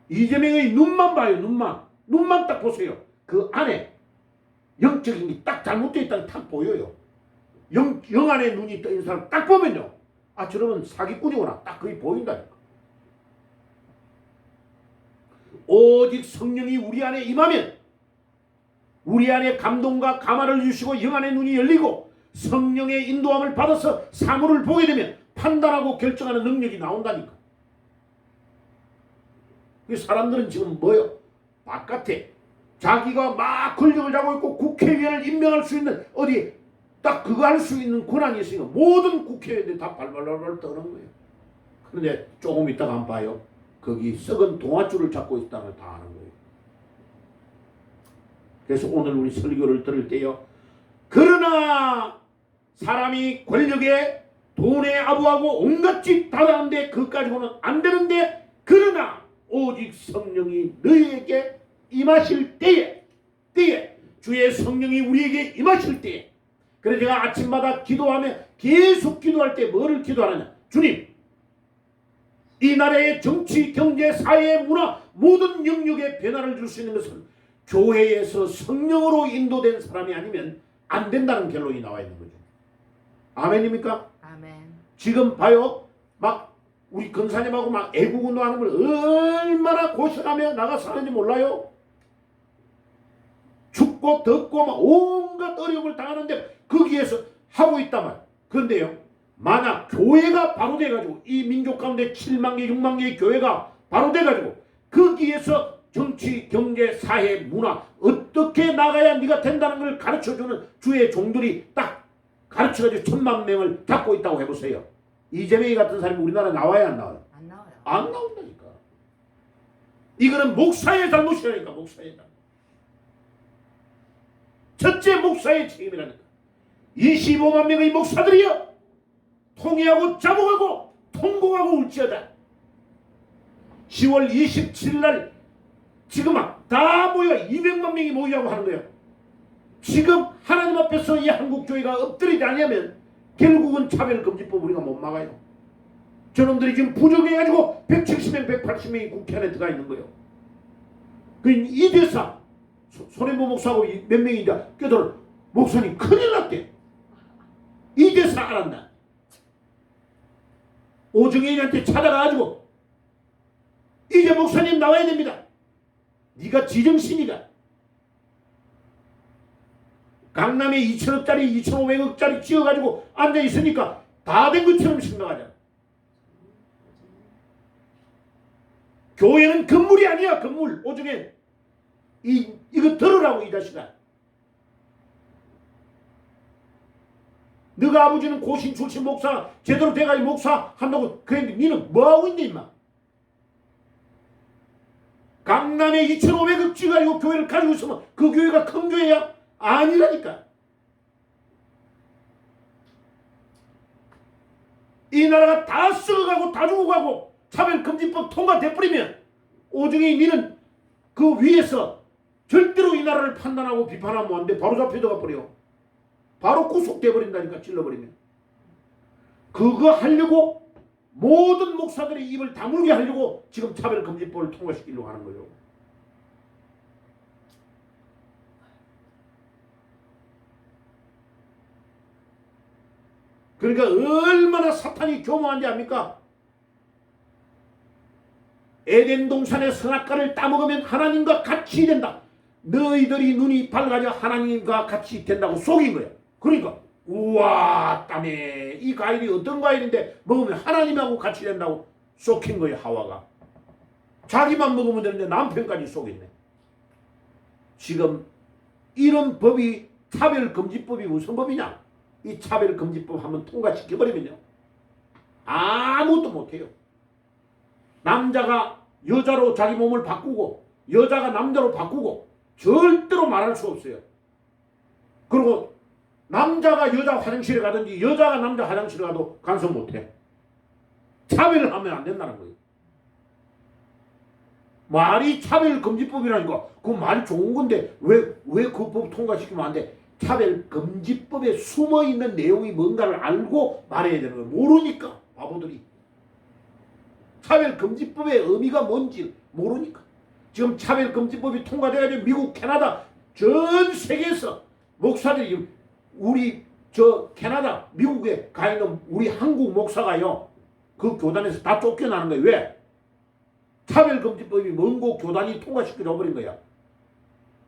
이재명의 눈만 봐요. 눈만 딱 보세요. 그 안에 영적인 게 딱 잘못되어 있다는 게 딱 보여요. 영 안에 눈이 떠 있는 사람 딱 보면요, 아 저러면 사기꾼이구나 딱 그게 보인다니까. 오직 성령이 우리 안에 임하면 우리 안에 감동과 감화를 주시고 영 안에 눈이 열리고 성령의 인도함을 받아서 사물을 보게 되면 판단하고 결정하는 능력이 나온다니까. 사람들은 지금 뭐요? 바깥에 자기가 막 권력을 잡고 있고 국회의원을 임명할 수 있는 어디 딱 그거 할 수 있는 권한이 있으니까 모든 국회의원들이 다 발발발발 떠는 거예요. 그런데 조금 있다가 한번 봐요. 거기 썩은 동아줄을 잡고 있다는 걸 다 아는 거예요. 그래서 오늘 우리 설교를 들을 때요, 그러나 사람이 권력에 돈에 아부하고 온갖 짓 다 하는데 그것 가지고는 안 되는데, 그러나 오직 성령이 너희에게 임하실 때에 주의 성령이 우리에게 임하실 때에, 그래서 제가 아침마다 기도하며 계속 기도할 때 뭐를 기도하느냐, 주님 이 나라의 정치, 경제, 사회, 문화 모든 영역에 변화를 줄 수 있는 것은 교회에서 성령으로 인도된 사람이 아니면 안 된다는 결론이 나와 있는 거죠. 아멘입니까? 아멘. 지금 봐요. 막 우리 권사님하고 막 애국운동하는 걸 얼마나 고생하며 나가서 하는지 몰라요. 춥고 덥고 막 온갖 어려움을 당하는데 거기에서 하고 있단 말이에요. 그런데요, 만약 교회가 바로 돼가지고 이 민족 가운데 7만 개 6만 개의 교회가 바로 돼가지고 거기에서 정치, 경제, 사회, 문화 어떻게 나가야 네가 된다는 걸 가르쳐주는 주의 종들이 딱 가르쳐가지고 1000만 명을 잡고 있다고 해보세요. 이재명이 같은 사람이 우리나라 나와야 안 나와요? 안 나와요. 안 나온다니까. 이거는 목사의 잘못이라니까. 목사의 잘못. 첫째 목사의 책임이라니까. 25만 명의 목사들이여 통회하고 자복하고 통곡하고 울지어다. 10월 27일 날 지금 다 모여 200만 명이 모이라고 하는 거예요. 지금 하나님 앞에서 이 한국교회가 엎드리지 않으면 결국은 차별금지법 우리가 못 막아요. 저놈들이 지금 부정해가지고 170명 180명이 국회 안에 들어가 있는 거예요. 그 이대사 손해보 목사하고 몇 명이 이제 껴들 목사님 큰일 났대. 이대사 알았나? 오정현한테 찾아가가지고 이제 목사님 나와야 됩니다. 네가 지정신이가 강남에 2천억짜리 2,500억짜리 지어가지고 앉아있으니까 다 된 것처럼 생각하잖아. 교회는 건물이 아니야. 건물. 오중에 이거 들으라고 이 자식아. 너가 아버지는 고신 출신 목사 제대로 돼가지고 목사 한다고 그랬는데 니는 뭐하고 있니 임마. 강남에 2,500억 찍어가지고 교회를 가지고 있으면 그 교회가 큰 교회야? 아니라니까. 이 나라가 다 썩어가고 다 죽어가고 차별금지법 통과돼버리면 오중에 니는 그 위에서 절대로 이 나라를 판단하고 비판하면 안 돼. 바로 잡혀들어가 버려. 바로 구속돼버린다니까. 찔러버리면. 그거 하려고 모든 목사들이 입을 다물게 하려고 지금 차별금지법을 통과시키려고 하는 거예요. 그러니까 얼마나 사탄이 교묘한지 압니까? 에덴 동산의 선악과를 따먹으면 하나님과 같이 된다. 너희들이 눈이 밝아져 하나님과 같이 된다고 속인 거야. 그러니까 우와 땀에 이 과일이 어떤 과일인데 먹으면 하나님하고 같이 된다고 속인 거야. 하와가. 자기만 먹으면 되는데 남편까지 속였네. 지금 이런 법이 차별금지법이 무슨 법이냐? 이 차별금지법 한번 통과시켜버리면요 아무것도 못해요. 남자가 여자로 자기 몸을 바꾸고 여자가 남자로 바꾸고 절대로 말할 수 없어요. 그리고 남자가 여자 화장실에 가든지 여자가 남자 화장실에 가도 간섭 못해. 차별을 하면 안 된다는 거예요. 말이 차별금지법이라니까 그 말이 좋은 건데 왜 그 법 통과시키면 안 돼? 차별금지법에 숨어있는 내용이 뭔가를 알고 말해야 되는 거예요. 모르니까 바보들이. 차별금지법의 의미가 뭔지 모르니까. 지금 차별금지법이 통과돼가지고 미국, 캐나다 전 세계에서 목사들이 우리 저 캐나다, 미국에 가 있는 우리 한국 목사가요 그 교단에서 다 쫓겨나는 거예요. 왜? 차별금지법이 먼 곳 교단이 통과시켜 버린 거야.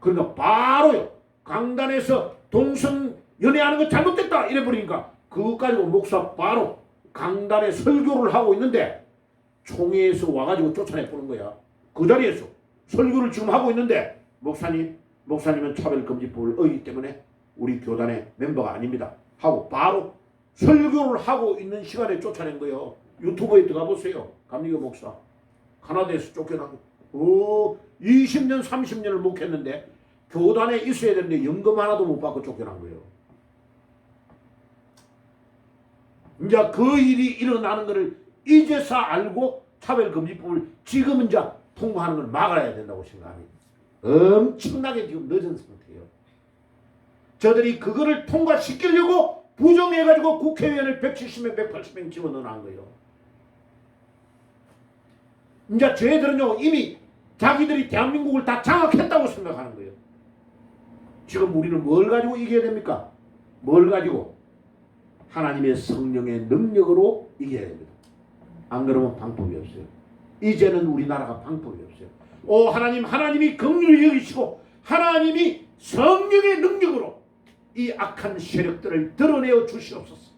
그러니까 바로요 강단에서 동성 연애하는 거 잘못됐다 이래버리니까 그거 가지고 목사 바로 강단에 설교를 하고 있는데 총회에서 와가지고 쫓아내보는 거야. 그 자리에서 설교를 지금 하고 있는데 목사님은 차별금지법을 어기기 때문에 우리 교단의 멤버가 아닙니다 하고 바로 설교를 하고 있는 시간에 쫓아낸 거예요. 유튜브에 들어가 보세요. 감리교 목사 카나다에서 쫓겨나고 20년 30년을 목했는데 교단에 있어야 되는데 연금 하나도 못 받고 쫓겨난 거예요. 이제 그 일이 일어나는 것을 이제서 알고 차별금지법을 지금 이제 통과하는 걸 막아야 된다고 생각합니다. 엄청나게 지금 늦은 상태예요. 저들이 그거를 통과시키려고 부정해가지고 국회의원을 170명 180명 집어넣어놓은 거예요. 이제 저희들은요 이미 자기들이 대한민국을 다 장악했다고 생각하는 거예요. 지금 우리는 뭘 가지고 이겨야 됩니까? 뭘 가지고? 하나님의 성령의 능력으로 이겨야 됩니다. 안 그러면 방법이 없어요. 이제는 우리나라가 방법이 없어요. 하나님이 긍휼히 여기시고 하나님이 성령의 능력으로 이 악한 세력들을 드러내어 주시옵소서.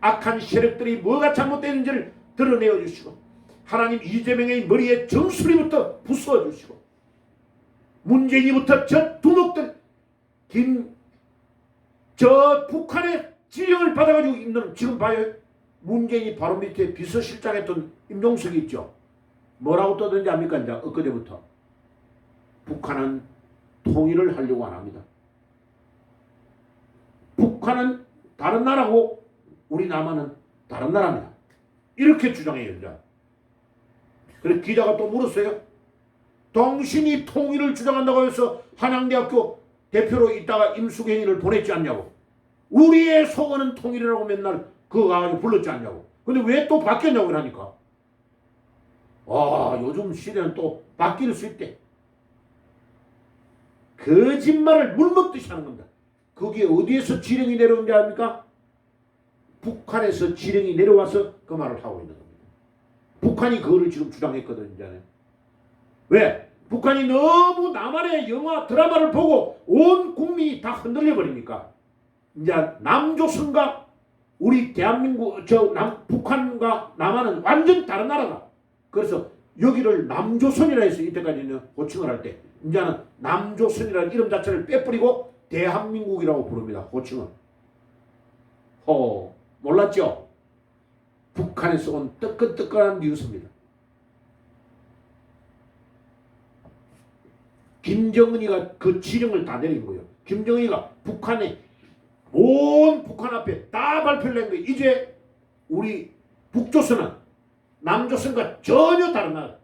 악한 세력들이 뭐가 잘못되는지를 드러내어 주시고 하나님 이재명의 머리에 정수리부터 부숴 주시고 문재인이부터 저 두목들 저 북한의 지령을 받아가지고 있는 지금 봐요. 문재인이 바로 밑에 비서실장 했던 임종석이 있죠. 뭐라고 떠든지 압니까? 이제 엊그제부터 북한은 통일을 하려고 안 합니다. 북한은 다른 나라고 우리 남한은 다른 나라입니다. 이렇게 주장해요. 이제. 그래서 기자가 또 물었어요. 당신이 통일을 주장한다고 해서 한양대학교 대표로 있다가 임숙행위를 보냈지 않냐고. 우리의 소원은 통일이라고 맨날 그거 가지고 불렀지 않냐고. 근데 왜 또 바뀌었냐고 그러니까. 요즘 시대는 또 바뀔 수 있대. 거짓말을 물먹듯이 하는 겁니다. 그게 어디에서 지령이 내려온지 압니까? 북한에서 지령이 내려와서 그 말을 하고 있는 겁니다. 북한이 그거를 지금 주장했거든요. 왜? 북한이 너무 남한의 영화 드라마를 보고 온 국민이 다 흔들려 버리니까 이제 남조선과 우리 대한민국 북한과 남한은 완전 다른 나라다. 그래서 여기를 남조선이라 해서 이때까지는 호칭을 할 때 이제는 남조선이라는 이름 자체를 빼버리고 대한민국이라고 부릅니다. 호칭은. 몰랐죠? 북한에서 온 뜨끈뜨끈한 뉴스입니다. 김정은이가 그 지령을 다 내린 거예요. 김정은이가 북한 앞에 다 발표를 낸 거예요. 이제 우리 북조선은 남조선과 전혀 다른 나라.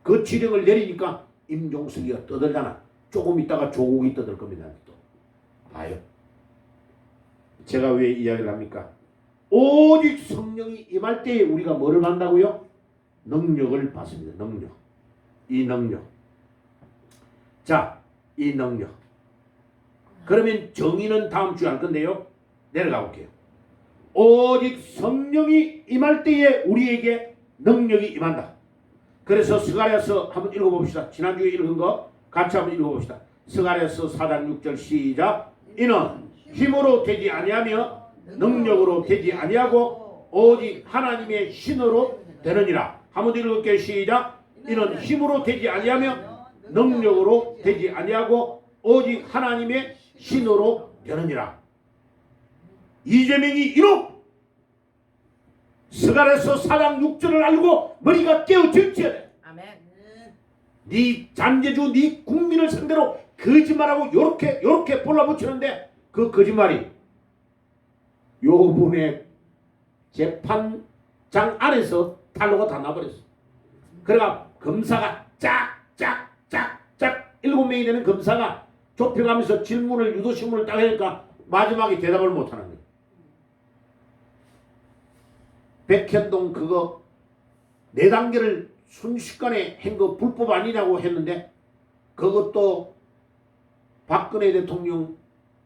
그 지령을 내리니까 임종석이가 떠들잖아. 조금 있다가 조국이 떠들 겁니다. 또 봐요. 제가 왜 이야기를 합니까? 오직 성령이 임할 때에 우리가 뭐를 받는다고요? 능력을 받습니다. 능력. 이 능력. 자, 이 능력. 그러면 정의는 다음 주에 할 건데요. 내려가 볼게요. 오직 성령이 임할 때에 우리에게 능력이 임한다. 그래서 스가랴서 한번 읽어봅시다. 지난주에 읽은 거 같이 한번 읽어봅시다. 스가랴서 4장 6절 시작. 이는 힘으로 되지 아니하며 능력으로 되지 아니하고 오직 하나님의 신으로 되느니라. 한번 읽을게요. 시작. 이는 힘으로 되지 아니하며 능력으로 되지 아니하고 오직 하나님의 신으로 되느니라. 이재명이 이놈 스가랴서 4장 6절을 알고 머리가 깨어질지어다. 아멘. 네 잔재주 네 국민을 상대로 거짓말하고 요렇게 볼라붙이는데 그 거짓말이 요번에 재판장 안에서 탄로가 다 나버렸어. 그러니까 검사가 짝짝짝짝 7명이 되는 검사가 좁혀가면서 질문을 유도신문을 딱 하니까 마지막에 대답을 못하는 거예요. 백현동 그거 4단계를 순식간에 한 거 불법 아니냐고 했는데 그것도 박근혜 대통령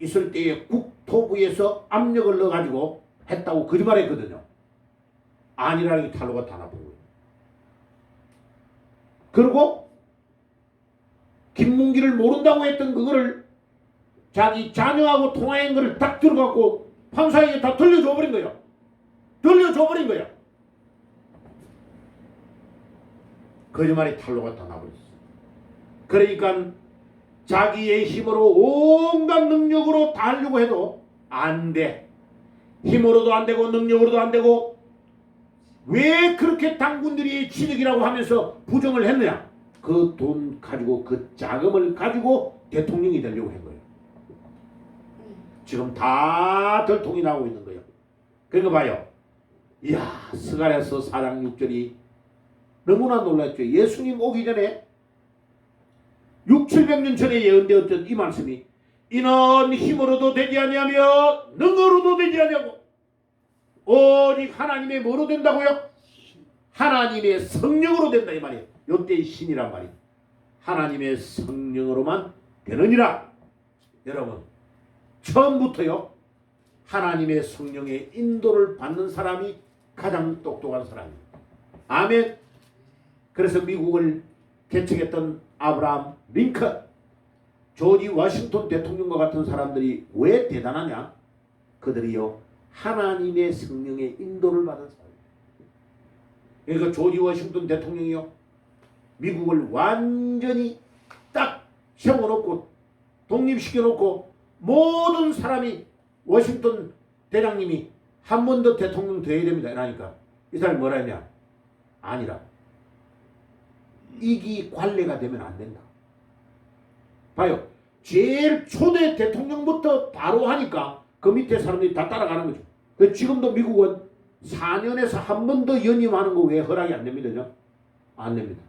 있을 때에 국토부에서 압력을 넣어가지고 했다고 거짓말했거든요. 아니라는 게 탄로가 다 나쁜 거예요. 그리고 김문기를 모른다고 했던 그거를 자기 자녀하고 통화한 거를 딱 들어갖고 판사에게 다 돌려줘 버린 거예요. 거짓말이 탄로가 다 나버렸어. 그러니까 자기의 힘으로 온갖 능력으로 다 하려고 해도 안 돼. 힘으로도 안 되고 능력으로도 안 되고 왜 그렇게 당군들이 진흙이라고 하면서 부정을 했느냐? 그 돈 가지고 그 자금을 가지고 대통령이 되려고 한 거예요. 지금 다 들통이 나오고 있는 거예요. 그러니까 봐요. 이야, 스가랴서 4장 6절이 너무나 놀랐죠. 예수님 오기 전에 600~700년 전에 예언되었던 이 말씀이 이는 힘으로도 되지 아니하며 능으로도 되지 아니하고 오직 하나님의 뭐로 된다고요? 하나님의 성령으로 된다 이 말이에요. 이때의 신이란 말이에요. 하나님의 성령으로만 되느니라. 여러분 처음부터요 하나님의 성령의 인도를 받는 사람이 가장 똑똑한 사람입니다. 아멘. 그래서 미국을 개척했던 아브라함 링컨, 조지 워싱턴 대통령과 같은 사람들이 왜 대단하냐? 그들이요 하나님의 성령의 인도를 받은 사람이에요. 그러니까 조지 워싱턴 대통령이요 미국을 완전히 딱 세워놓고 독립시켜놓고 모든 사람이 워싱턴 대장님이 한 번 더 대통령 돼야 됩니다. 이러니까 이 사람이 뭐라 했냐? 아니라 이기 관례가 되면 안 된다. 봐요. 제일 초대 대통령부터 바로 하니까 그 밑에 사람들이 다 따라가는 거죠. 그래서 지금도 미국은 4년에서 한 번 더 연임하는 거 왜 허락이 안 됩니다? 안 됩니다.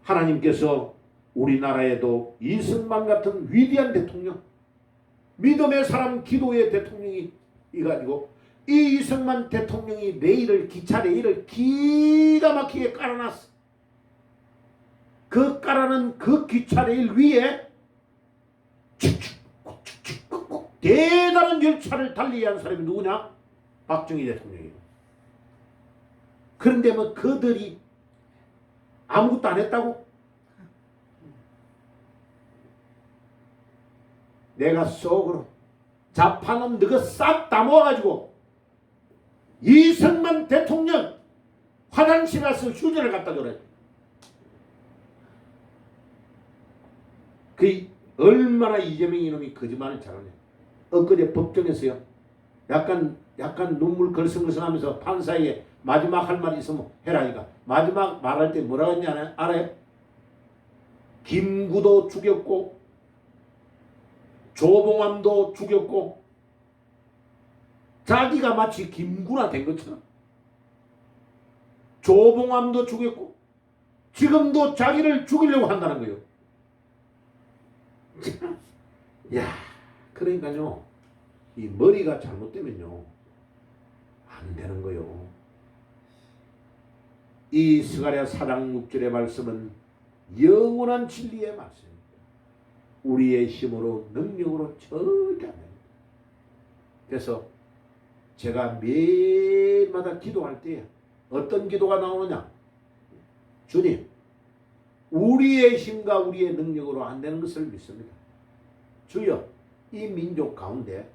하나님께서 우리나라에도 이승만 같은 위대한 대통령, 믿음의 사람 기도의 대통령이 이가지고 이 이승만 대통령이 기차 레일을 기가 막히게 깔아놨어. 그 깔아놓은 그 기차 레일 위에 대단한 열차를 달리게 한 사람이 누구냐? 박정희 대통령이에요. 그런데 뭐 그들이 아무것도 안 했다고? 내가 속으로 자파놈 너가 싹 다 모아가지고 이승만 대통령 화장실 가서 휴지를 갖다 줘라. 그 얼마나 이재명 이놈이 거짓말을 잘하네. 엊그제 법정에서요. 약간 눈물 걸성걸성하면서 판사에게 마지막 할 말이 있으면 해라 이가. 마지막 말할 때 뭐라고 했냐 알아요? 김구도 죽였고 조봉암도 죽였고 자기가 마치 김구나 된 것처럼 조봉암도 죽였고 지금도 자기를 죽이려고 한다는 거예요. 야, 그러니까요. 이 머리가 잘못되면요. 안 되는 거요. 이 스가랴 4장 6절의 말씀은 영원한 진리의 말씀입니다. 우리의 힘으로 능력으로 절대 안 됩니다. 그래서 제가 매일마다 기도할 때 어떤 기도가 나오느냐? 주님, 우리의 힘과 우리의 능력으로 안 되는 것을 믿습니다. 주여, 이 민족 가운데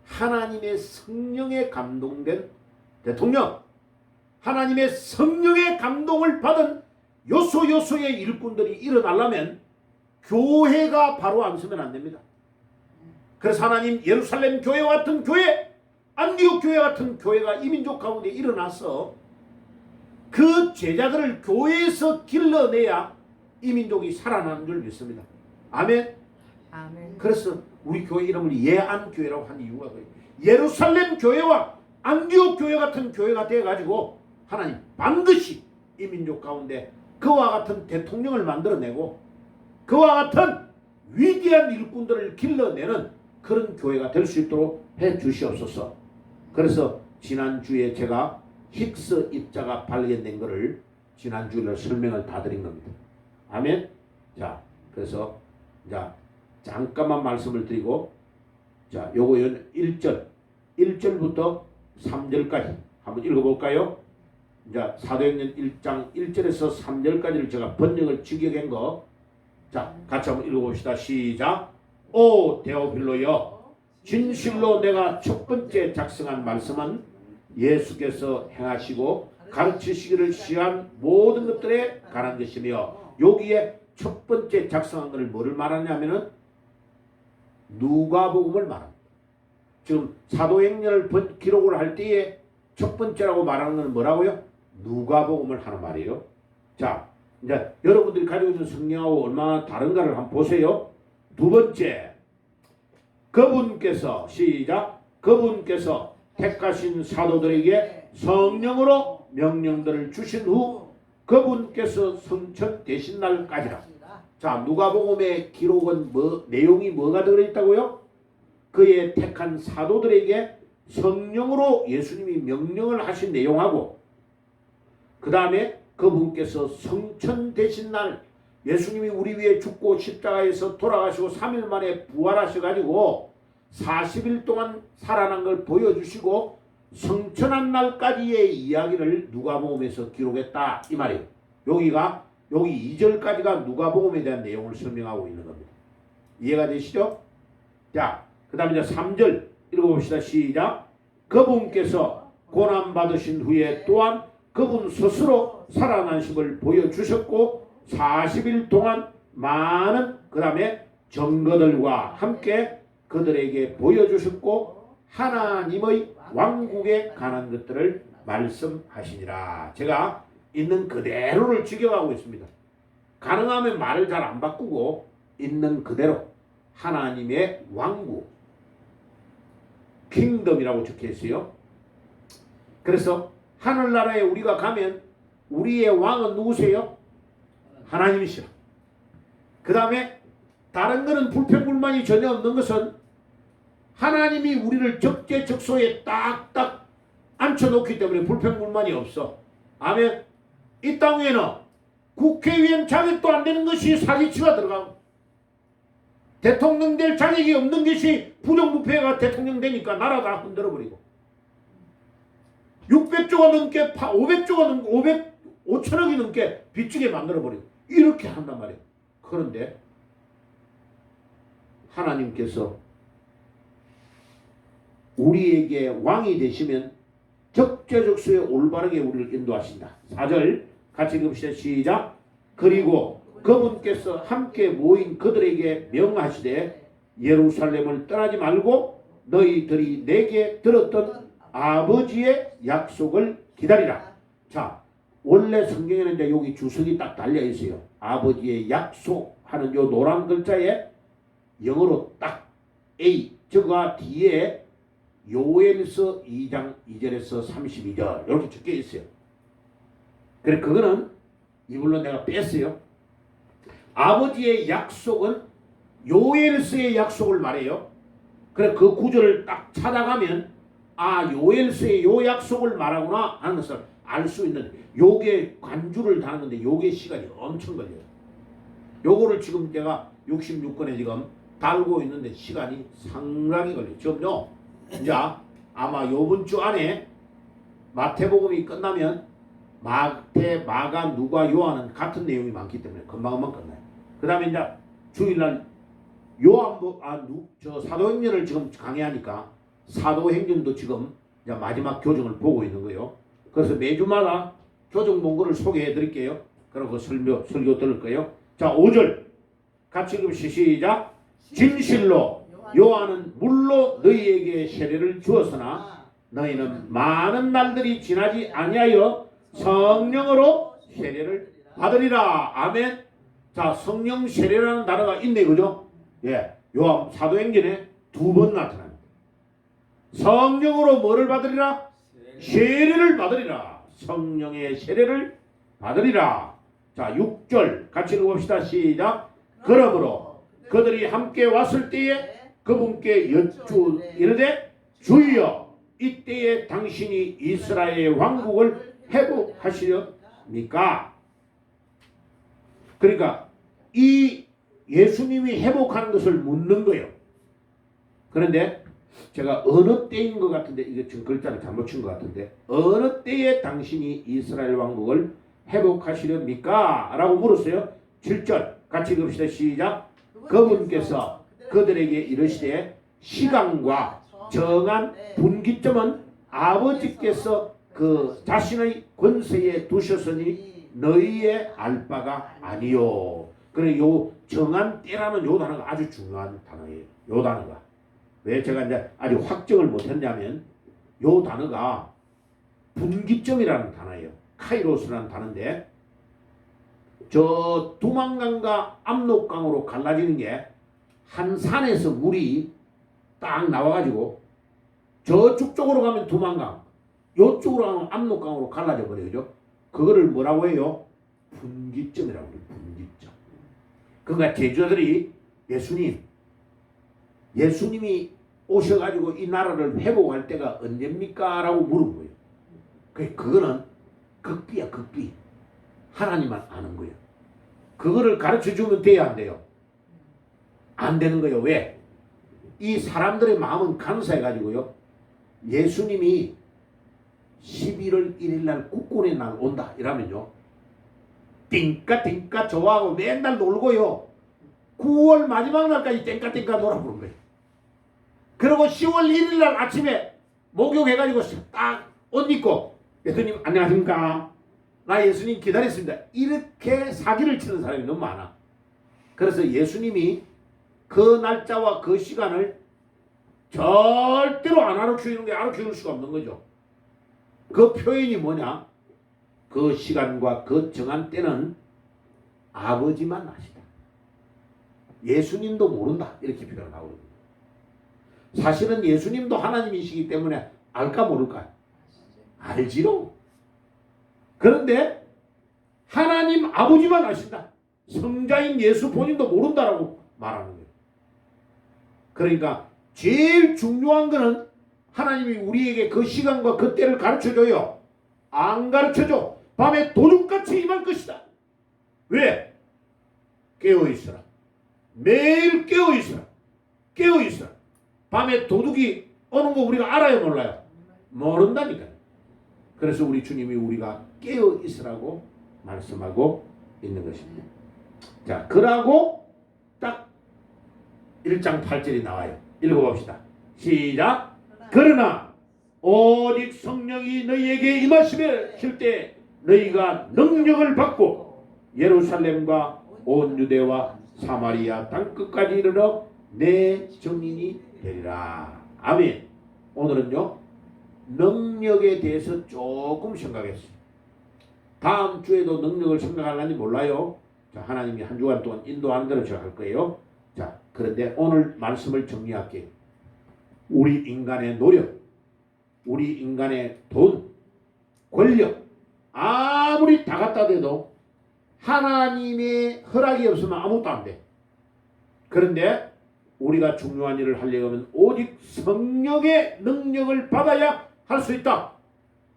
하나님의 성령에 감동된 대통령, 하나님의 성령의 감동을 받은 요소요소의 일꾼들이 일어나려면 교회가 바로 안 서면 안 됩니다. 그래서 하나님 예루살렘 교회와 같은 교회, 안디옥 교회 같은 교회가 이 민족 가운데 일어나서 그 제자들을 교회에서 길러내야 이 민족이 살아나는 줄 믿습니다. 아멘. 아멘. 그래서 우리 교회 이름을 예안교회라고 한 이유가 그래요. 예루살렘 교회와 안디옥 교회 같은 교회가 되어가지고 하나님 반드시 이 민족 가운데 그와 같은 대통령을 만들어내고 그와 같은 위대한 일꾼들을 길러내는 그런 교회가 될 수 있도록 해 주시옵소서. 그래서 지난주에 제가 힉스 입자가 발견된 것을 지난주에 설명을 다 드린 겁니다. 아멘. 자, 그래서 자 잠깐만 말씀을 드리고 자 요거 1절부터 3절까지 한번 읽어볼까요? 자 사도행전 1장 1절에서 3절까지를 제가 번역을 직역한 거 자 같이 한번 읽어봅시다. 시작. 오 데오필로여, 진실로 내가 첫 번째 작성한 말씀은 예수께서 행하시고 가르치시기를 시한 모든 것들에 관한 것이며, 여기에 첫 번째 작성한 것을 뭐를 말하냐면은 누가복음을 말합니다. 지금 사도행전을 기록을 할 때에 첫 번째라고 말하는 건 뭐라고요? 누가복음을 하는 말이에요. 자, 이제 여러분들이 가지고 있는 성경하고 얼마나 다른가를 한번 보세요. 두 번째, 그분께서 시작. 그분께서 택하신 사도들에게 성령으로 명령들을 주신 후 그분께서 성천되신 날까지라. 자, 누가복음의 기록은 내용이 뭐가 들어있다고요? 그의 택한 사도들에게 성령으로 예수님이 명령을 하신 내용하고, 그 다음에 그분께서 성천되신 날, 예수님이 우리 위해 죽고 십자가에서 돌아가시고 3일 만에 부활하셔가지고 40일 동안 살아난 걸 보여주시고 성천한 날까지의 이야기를 누가복음에서 기록했다 이 말이에요. 여기 2절까지가 누가복음에 대한 내용을 설명하고 있는 겁니다. 이해가 되시죠? 자, 그 다음에 이제 3절 읽어봅시다. 시작. 그분께서 고난받으신 후에 또한 그분 스스로 살아나심을 보여주셨고 40일 동안 많은 그 다음에 증거들과 함께 그들에게 보여주셨고 하나님의 왕국에 관한 것들을 말씀하시니라. 제가 있는 그대로를 직역하고 있습니다. 가능하면 말을 잘 안 바꾸고 있는 그대로 하나님의 왕국, 킹덤이라고 적혀 있어요. 그래서 하늘나라에 우리가 가면 우리의 왕은 누구세요? 하나님이시라. 그 다음에 다른 거는 불평불만이 전혀 없는 것은 하나님이 우리를 적재적소에 딱딱 앉혀놓기 때문에 불평불만이 없어. 아멘. 이 땅에는 국회의원 자격도 안 되는 것이 사기치가 들어가고 대통령 될 자격이 없는 것이 부정부패가 대통령 되니까 나라 다 흔들어버리고 600조가 넘게 500조가 넘게 5천억이 넘게 빚지게 만들어버리고 이렇게 한단 말이에요. 그런데 하나님께서 우리에게 왕이 되시면 적재적소에 올바르게 우리를 인도하신다. 4절 같이 읽읍시다. 시작. 그리고 그분께서 함께 모인 그들에게 명하시되 예루살렘을 떠나지 말고 너희들이 내게 들었던 아버지의 약속을 기다리라. 자, 원래 성경에는 이제 여기 주석이 딱 달려 있어요. 아버지의 약속하는 요 노란 글자에 영어로 딱 A 저거 뒤에 요엘서 2장 2절에서 32절 이렇게 적혀 있어요. 그래 그거는 이걸로 내가 뺐어요. 아버지의 약속은 요엘서의 약속을 말해요. 그래 그 구절을 딱 찾아가면 아 요엘서의 요 약속을 말하구나 하는 것을 알 수 있는 요게 관주를 다는데 요게 시간이 엄청 걸려요. 요거를 지금 제가 66권에 지금 달고 있는데 시간이 상당히 걸려요. 지금요 이제 아마 요번 주 안에 마태복음이 끝나면 마태, 마가, 누가, 요한은 같은 내용이 많기 때문에 금방금방 끝나요. 그 다음에 이제 주일날 사도행전을 지금 강의하니까 사도행전도 지금 이제 마지막 교정을 보고 있는 거예요. 그래서 매주마다 교정 본거를 소개해 드릴게요. 그리고 설교 들을 거예요. 자, 5절 같이 읽읍시다. 시작. 진실로 요한은 물로 너희에게 세례를 주었으나 너희는 많은 날들이 지나지 아니하여 성령으로 세례를 받으리라. 아멘. 자, 성령 세례라는 단어가 있네, 그죠? 예, 요한 사도행전에 2번 나타납니다. 성령으로 뭐를 받으리라? 세례를 받으리라. 성령의 세례를 받으리라. 자, 6절 같이 읽어봅시다. 시작. 그러므로 그들이 함께 왔을 때에 그분께 이르되 주여 이때에 당신이 이스라엘의 왕국을 회복하시렵니까? 그러니까 이 예수님이 회복하는 것을 묻는 거예요. 그런데 제가 어느 때인 것 같은데 이게 지금 글자를 잘못 친 것 같은데 어느 때에 당신이 이스라엘 왕국을 회복하시렵니까? 라고 물었어요. 7절 같이 읽읍시다. 시작. 그분께서 그들에게 이르시되 시간과 정한 분기점은 아버지께서 그 자신의 권세에 두셨으니 너희의 알 바가 아니요. 그래 요 정한 때라는 요 단어가 아주 중요한 단어예요. 요 단어가 왜 제가 이제 아직 확정을 못했냐면 요 단어가 분기점이라는 단어예요. 카이로스라는 단어인데 저 두만강과 압록강으로 갈라지는 게 한 산에서 물이 딱 나와가지고 저쪽 쪽으로 가면 두만강, 요쪽으로 가면 압록강으로 갈라져 버려요. 그거를 뭐라고 해요? 분기점이라고 해요. 분기점. 그러니까 제자들이 예수님이 오셔가지고 이 나라를 회복할 때가 언제입니까? 라고 물은 거예요. 그거는 극비야, 극비. 하나님만 아는 거예요. 그거를 가르쳐 주면 돼야 안 돼요? 안 되는 거예요. 왜? 이 사람들의 마음은 간사해가지고요. 예수님이 11월 1일 날 국군의 날 온다 이러면요. 띵까 좋아하고 맨날 놀고요. 9월 마지막 날까지 띵까 놀아보는 거예요. 그리고 10월 1일 날 아침에 목욕해가지고 딱 옷 입고 예수님 안녕하십니까? 나 예수님 기다렸습니다. 이렇게 사기를 치는 사람이 너무 많아. 그래서 예수님이 그 날짜와 그 시간을 절대로 안 알아주는 게 알아줄 수가 없는 거죠. 그 표현이 뭐냐? 그 시간과 그 정한 때는 아버지만 아시다. 예수님도 모른다. 이렇게 표현을 하거든요. 사실은 예수님도 하나님이시기 때문에 알까 모를까? 알지로. 그런데 하나님 아버지만 아신다. 성자인 예수 본인도 모른다라고 말하는 거예요. 그러니까 제일 중요한 거는 하나님이 우리에게 그 시간과 그 때를 가르쳐줘요. 안 가르쳐줘. 밤에 도둑같이 임할 것이다. 왜? 깨어있어라. 매일 깨어있어라. 깨어있어라. 밤에 도둑이 오는 거 우리가 알아요 몰라요? 모른다니까요. 그래서 우리 주님이 우리가 깨어 있으라고 말씀하고 있는 것입니다. 자, 그러고 딱 1장 8절이 나와요. 읽어봅시다. 시작. 그러나 오직 성령이 너희에게 임하실 때 너희가 능력을 받고 예루살렘과 온 유대와 사마리아 땅끝까지 이르러 내 증인이 되리라. 아멘. 오늘은요 능력에 대해서 조금 생각했어요. 다음 주에도 능력을 생각하려니 몰라요. 자, 하나님이 한 주간 동안 인도하는 대로 제가 할 거예요. 자, 그런데 오늘 말씀을 정리할게요. 우리 인간의 노력, 우리 인간의 돈, 권력 아무리 다 갖다 대도 하나님의 허락이 없으면 아무것도 안 돼. 그런데 우리가 중요한 일을 하려면 오직 성령의 능력을 받아야 할 수 있다.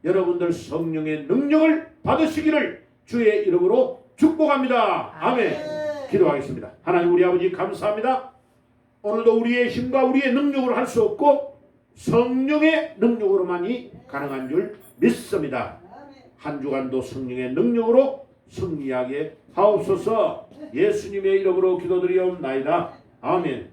여러분들 성령의 능력을 받으시기를 주의 이름으로 축복합니다. 아멘. 기도하겠습니다. 하나님 우리 아버지 감사합니다. 오늘도 우리의 힘과 우리의 능력으로 할 수 없고 성령의 능력으로만이 가능한 줄 믿습니다. 한 주간도 성령의 능력으로 승리하게 하옵소서. 예수님의 이름으로 기도드리옵나이다. 아멘.